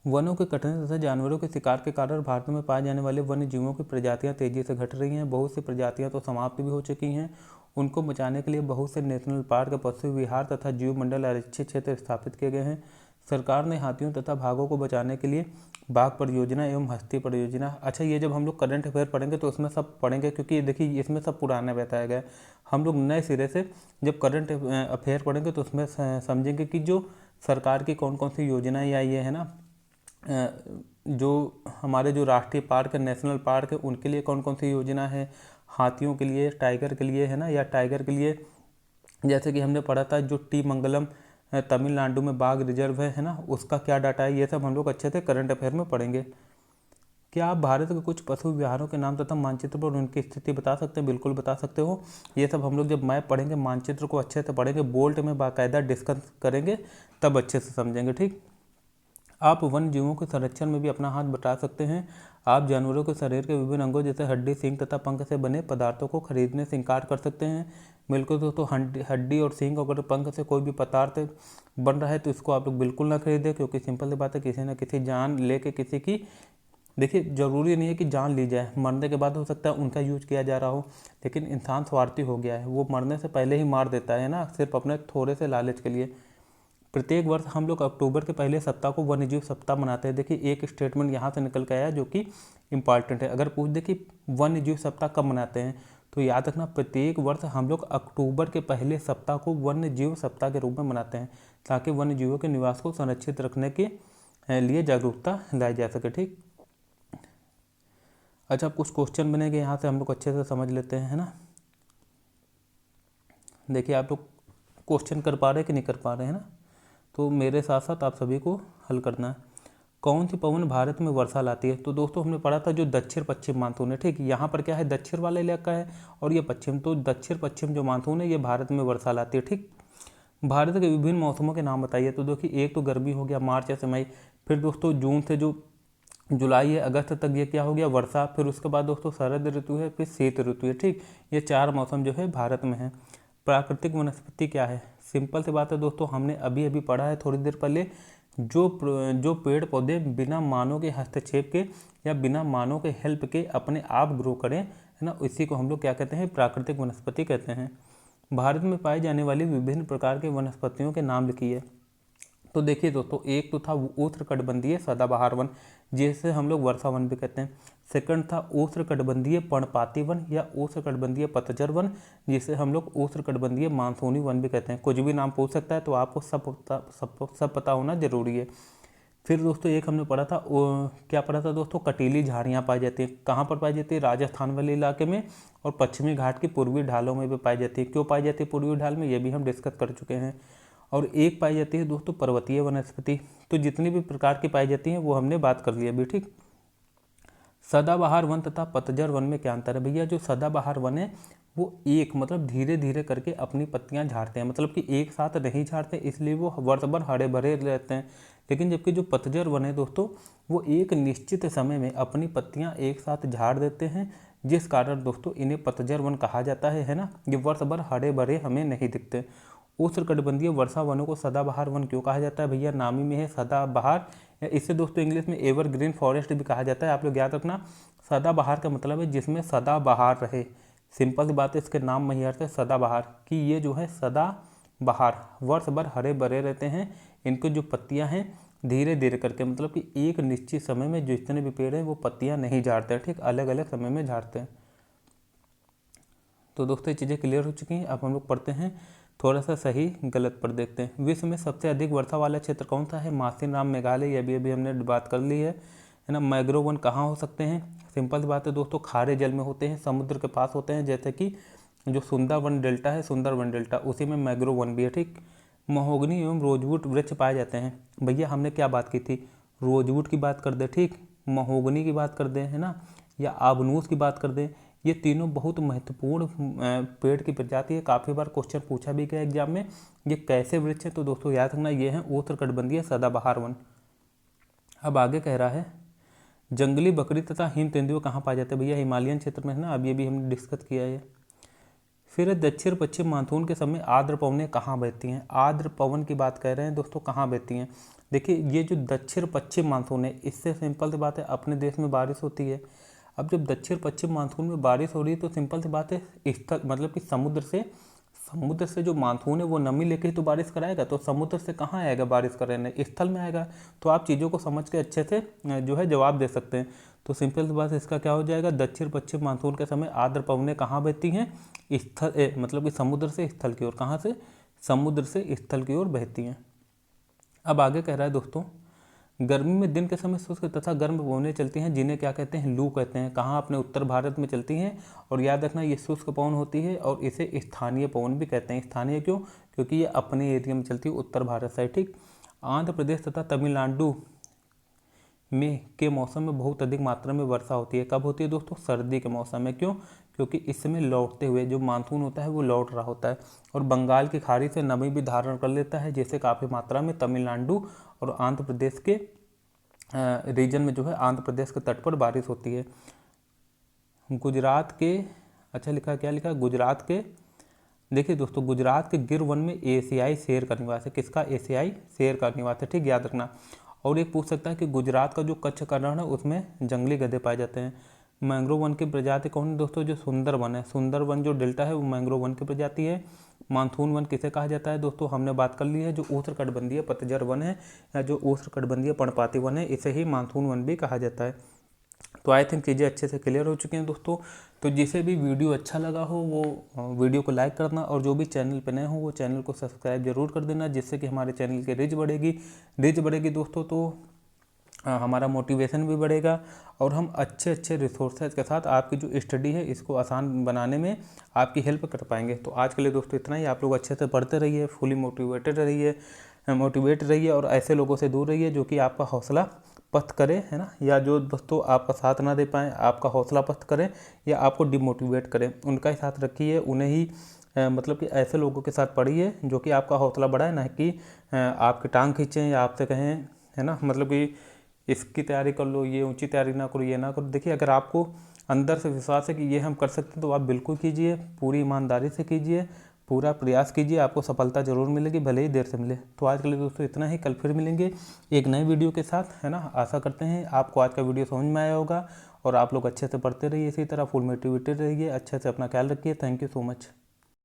वनों के कटने तथा जानवरों के शिकार के कारण भारत में पाए जाने वाले वन्य जीवों की प्रजातियां तेजी से घट रही हैं। बहुत सी प्रजातियां तो समाप्त भी हो चुकी हैं। उनको बचाने के लिए बहुत से नेशनल पार्क, पशु विहार तथा जीव मंडल आरक्षित क्षेत्र स्थापित किए गए हैं। सरकार ने हाथियों तथा बाघों को बचाने के लिए बाघ परियोजना एवं हस्ती परियोजना। अच्छा, ये जब हम लोग करंट अफेयर पढ़ेंगे तो उसमें सब पढ़ेंगे, क्योंकि देखिए इसमें सब पुराना बताया गया है। हम लोग नए सिरे से जब करंट अफेयर पढ़ेंगे तो उसमें समझेंगे कि जो सरकार की कौन कौन सी योजनाएं आई है ना, जो हमारे जो राष्ट्रीय पार्क है, नेशनल पार्क है, उनके लिए कौन कौन सी योजना है, हाथियों के लिए, टाइगर के लिए, है ना, या टाइगर के लिए जैसे कि हमने पढ़ा था जो टी मंगलम तमिलनाडु में बाघ रिजर्व है ना, उसका क्या डाटा है, ये सब हम लोग अच्छे से करंट अफेयर में पढ़ेंगे। क्या आप भारत के कुछ पशु विहारों के नाम तथा मानचित्र पर उनकी स्थिति बता सकते हैं? बिल्कुल बता सकते हो। ये सब हम लोग जब मैप पढ़ेंगे, मानचित्र को अच्छे से पढ़ेंगे, बोल्ट में बाकायदा डिस्कस करेंगे, तब अच्छे से समझेंगे। ठीक, आप वन्य जीवों के संरक्षण में भी अपना हाथ बटा सकते हैं। आप जानवरों के शरीर के विभिन्न अंगों जैसे हड्डी, सींग तथा पंख से बने पदार्थों को खरीदने से इनकार कर सकते हैं। बिल्कुल दोस्तों, हड्डी और सींग अगर पंख से कोई भी पदार्थ बन रहा है तो इसको आप लोग बिल्कुल ना खरीदें, क्योंकि सिंपल सी बात है, किसी न किसी जान लेके किसी की, देखिए ज़रूरी नहीं है कि जान ली जाए, मरने के बाद हो सकता है उनका यूज किया जा रहा हो, लेकिन इंसान स्वार्थी हो गया है, वो मरने से पहले ही मार देता है ना, सिर्फ अपने थोड़े से लालच के लिए। प्रत्येक वर्ष हम लोग अक्टूबर के पहले सप्ताह को वन्यजीव सप्ताह मनाते हैं। देखिए एक स्टेटमेंट यहाँ से निकल के आया जो कि इम्पॉर्टेंट है। अगर पूछ दे कि वन्यजीव सप्ताह कब मनाते हैं, तो याद रखना प्रत्येक वर्ष हम लोग अक्टूबर के पहले सप्ताह को वन्यजीव सप्ताह के रूप में मनाते हैं, ताकि वन्यजीवों के निवास को संरक्षित रखने के लिए जागरूकता लाई जा सके। ठीक, अच्छा, कुछ क्वेश्चन बनेंगे यहाँ से, हम लोग अच्छे से समझ लेते हैं, है ना। देखिए आप लोग क्वेश्चन कर पा रहे हैं कि नहीं कर पा रहे हैं ना, तो मेरे साथ साथ आप सभी को हल करना है। कौन सी पवन भारत में वर्षा लाती है? तो दोस्तों हमने पढ़ा था जो दक्षिण पश्चिम मानसून है। ठीक, यहाँ पर क्या है, दक्षिण वाला इलाका है और ये पश्चिम, तो दक्षिण पश्चिम जो मानसून है ये भारत में वर्षा लाती है। ठीक, भारत के विभिन्न मौसमों के नाम बताइए। तो देखिए एक तो गर्मी हो गया, मार्च से मई, फिर दोस्तों जून से जो जुलाई है अगस्त तक ये क्या हो गया, वर्षा, फिर उसके बाद दोस्तों शरद ऋतु है, फिर शीत ऋतु है। ठीक, ये 4 मौसम जो है भारत में है। प्राकृतिक वनस्पति क्या है? सिंपल सी बात है दोस्तों, हमने अभी अभी पढ़ा है थोड़ी देर पहले, जो पेड़ पौधे बिना मानव के हस्तक्षेप के या बिना मानव के हेल्प के अपने आप ग्रो करें, है ना, इसी को हम लोग क्या कहते हैं, प्राकृतिक वनस्पति कहते हैं। भारत में पाई जाने वाली विभिन्न प्रकार के वनस्पतियों के नाम लिखिए। तो देखिए दोस्तों, एक तो था उष्णकटिबंधीय सदाबहार वन, जिसे हम लोग वर्षा वन भी कहते हैं। सेकंड था उष्णकटिबंधीय पर्णपाती वन या उष्णकटिबंधीय पतझड़ वन, जिसे हम लोग उष्णकटिबंधीय मानसूनी वन भी कहते हैं। कुछ भी नाम पूछ सकता है, तो आपको सब पता होना जरूरी है। फिर दोस्तों एक हमने पढ़ा था, क्या पढ़ा था दोस्तों, कटीली झाड़ियाँ पाई जाती हैं। कहाँ पर पाई जाती है? राजस्थान वाले इलाके में और पश्चिमी घाट की पूर्वी ढालों में भी पाई जाती है। क्यों पाई जाती है पूर्वी ढाल में, ये भी हम डिस्कस कर चुके हैं। और एक पाई जाती है दोस्तों पर्वतीय वनस्पति। तो जितनी भी प्रकार की पाई जाती हैं वो हमने बात कर ली अभी, ठीक। सदाबहार वन तथा पतझड़ वन में क्या अंतर है भैया? जो सदाबहार वन है वो एक मतलब धीरे धीरे करके अपनी पत्तियां झाड़ते हैं, मतलब कि एक साथ नहीं झाड़ते, इसलिए वो वर्ष भर हरे भरे रहते हैं। लेकिन जबकि जो पतझड़ वन है दोस्तों, वो एक निश्चित समय में अपनी पत्तियां एक साथ झाड़ देते हैं, जिस कारण दोस्तों इन्हें पतझड़ वन कहा जाता है ना। ये वर्ष भर हरे भरे हमें नहीं दिखते। उष्णकटिबंधीय वर्षा वनों को सदाबहार वन क्यों कहा जाता है भैया? नामी में है सदाबहार, या इसे दोस्तों इंग्लिश में एवरग्रीन फॉरेस्ट भी कहा जाता है। आप लोग याद रखना, सदाबहार का मतलब है जिसमें सदा बहार रहे। सिंपल सी बात है, इसके नाम में ही अर्थ है सदाबहार, कि ये जो है सदा बहार वर्ष भर हरे भरे रहते हैं। इनकी जो पत्तियां हैं धीरे धीरे करके, मतलब कि एक निश्चित समय में जितने भी पेड़ हैं वो पत्तियां नहीं झाड़ते हैं, ठीक, अलग अलग समय में झाड़ते हैं। तो दोस्तों ये चीज़ें क्लियर हो चुकी हैं। अब हम लोग पढ़ते हैं, थोड़ा सा सही गलत पर देखते हैं। विश्व में सबसे अधिक वर्षा वाला क्षेत्र कौन सा है? मासिनराम मेघालय, ये भी अभी हमने बात कर ली है ना। मैंग्रोव वन कहाँ हो सकते हैं? सिंपल सी बात है दोस्तों, खारे जल में होते हैं, समुद्र के पास होते हैं, जैसे कि जो सुंदरवन डेल्टा है, सुंदरवन डेल्टा, उसी में मैंग्रोव वन भी है, ठीक। महोगनी एवं रोजवुड वृक्ष पाए जाते हैं। भैया हमने क्या बात की थी? रोजवुड की बात कर दे, ठीक, महोगनी की बात कर दे, है ना, या आबनूस की बात कर दे। ये तीनों बहुत महत्वपूर्ण पेड़ की प्रजाति है। काफ़ी बार क्वेश्चन पूछा भी गया एग्जाम में, ये कैसे वृक्ष है? तो दोस्तों याद रखना, ये है उष्णकटिबंधीय सदाबहार वन। अब आगे कह रहा है, जंगली बकरी तथा हिम तेंदुए कहाँ पाए जाते हैं भैया? हिमालयन क्षेत्र में, है ना, अब ये भी हमने डिस्कस किया है। फिर दक्षिण पश्चिम मानसून के समय आर्द्र पवनें कहाँ बहती हैं? आर्द्र पवन की बात कर रहे हैं दोस्तों, कहाँ बहती हैं? देखिए ये जो दक्षिण पश्चिम मानसून है, इससे सिंपल सी बात है अपने देश में बारिश होती है। अब जब दक्षिण पश्चिम मानसून में बारिश हो रही है तो सिंपल सी बात है, स्थल मतलब कि समुद्र से जो मानसून है वो नमी लेके ही तो बारिश कराएगा। तो समुद्र से कहाँ आएगा बारिश कराने? स्थल में आएगा। तो आप चीज़ों को समझ के अच्छे से जो है जवाब दे सकते हैं। तो सिंपल सी बात इसका क्या हो जाएगा? दक्षिण पश्चिम मानसून के समय आर्द्र पवनें कहाँ बहती हैं? स्थल मतलब कि समुद्र से स्थल की ओर। कहाँ से? समुद्र से स्थल की ओर बहती हैं। अब आगे कह रहा है दोस्तों, गर्मी में दिन के समय शुष्क तथा गर्म पवनें चलती हैं, जिन्हें क्या कहते हैं? लू कहते हैं। कहाँ? अपने उत्तर भारत में चलती हैं। और याद रखना ये शुष्क पवन होती है और इसे स्थानीय पवन भी कहते हैं। स्थानीय क्यों? क्योंकि ये अपने एरिया में चलती है, उत्तर भारत साइड, ठीक। आंध्र प्रदेश तथा तमिलनाडु में के मौसम में बहुत अधिक मात्रा में वर्षा होती है। कब होती है दोस्तों? सर्दी के मौसम में। क्यों? क्योंकि इस समय लौटते हुए जो मानसून होता है वो लौट रहा होता है और बंगाल की खाड़ी से नमी भी धारण कर लेता है, जिससे काफ़ी मात्रा में तमिलनाडु और आंध्र प्रदेश के रीजन में जो है आंध्र प्रदेश के तट पर बारिश होती है। गुजरात के, अच्छा लिखा, क्या लिखा? गुजरात के, देखिए दोस्तों गुजरात के गिर वन में एशियाई शेर का निवास है। किसका? एशियाई शेर का निवास है, ठीक, याद रखना। और एक पूछ सकता है कि गुजरात का जो कच्छ का रण है उसमें जंगली गधे पाए जाते हैं। मैंग्रोव वन की प्रजाति कौन है दोस्तों? जो सुंदरवन है, सुंदरवन जो डेल्टा है वो मैंग्रोव वन की प्रजाति है। मानसून वन किसे कहा जाता है दोस्तों? हमने बात कर ली है, जो उष्णकटिबंधीय पतझड़ वन है या जो उष्णकटिबंधीय पर्णपाती वन है, इसे ही मानसून वन भी कहा जाता है। तो आई थिंक चीज़ें अच्छे से क्लियर हो चुकी हैं दोस्तों। तो जिसे भी वीडियो अच्छा लगा हो वो वीडियो को लाइक करना, और जो भी चैनल पे नए हो वो चैनल को सब्सक्राइब जरूर कर देना, जिससे कि हमारे चैनल की रीच बढ़ेगी दोस्तों। तो हमारा मोटिवेशन भी बढ़ेगा और हम अच्छे अच्छे रिसोर्सेज के साथ आपकी जो स्टडी है इसको आसान बनाने में आपकी हेल्प कर पाएंगे। तो आज के लिए दोस्तों इतना ही। आप लोग अच्छे से पढ़ते रहिए, फुली मोटिवेट रहिए और ऐसे लोगों से दूर रहिए जो कि आपका हौसला पस्त करें, है ना, या जो दोस्तों आपका साथ ना दे पाएँ, आपका हौसला पस्त करें या आपको डिमोटिवेट करें, उनका ही साथ रखिए। उन्हें ही मतलब कि ऐसे लोगों के साथ पढ़िए जो कि आपका हौसला बढ़ाए, ना कि आपकी टांग खींचें या आपसे कहें, है ना, मतलब कि इसकी तैयारी कर लो, ये ऊंची तैयारी ना करो, ये ना करो। देखिए अगर आपको अंदर से विश्वास है कि ये हम कर सकते हैं तो आप बिल्कुल कीजिए, पूरी ईमानदारी से कीजिए, पूरा प्रयास कीजिए, आपको सफलता ज़रूर मिलेगी, भले ही देर से मिले। तो आज के लिए दोस्तों इतना ही, कल फिर मिलेंगे एक नए वीडियो के साथ, है ना। आशा करते हैं आपको आज का वीडियो समझ में आया होगा और आप लोग अच्छे से पढ़ते रहिए, इसी तरह फुल मोटिवेटेड रहिए, अच्छे से अपना ख्याल रखिए। Thank you so much.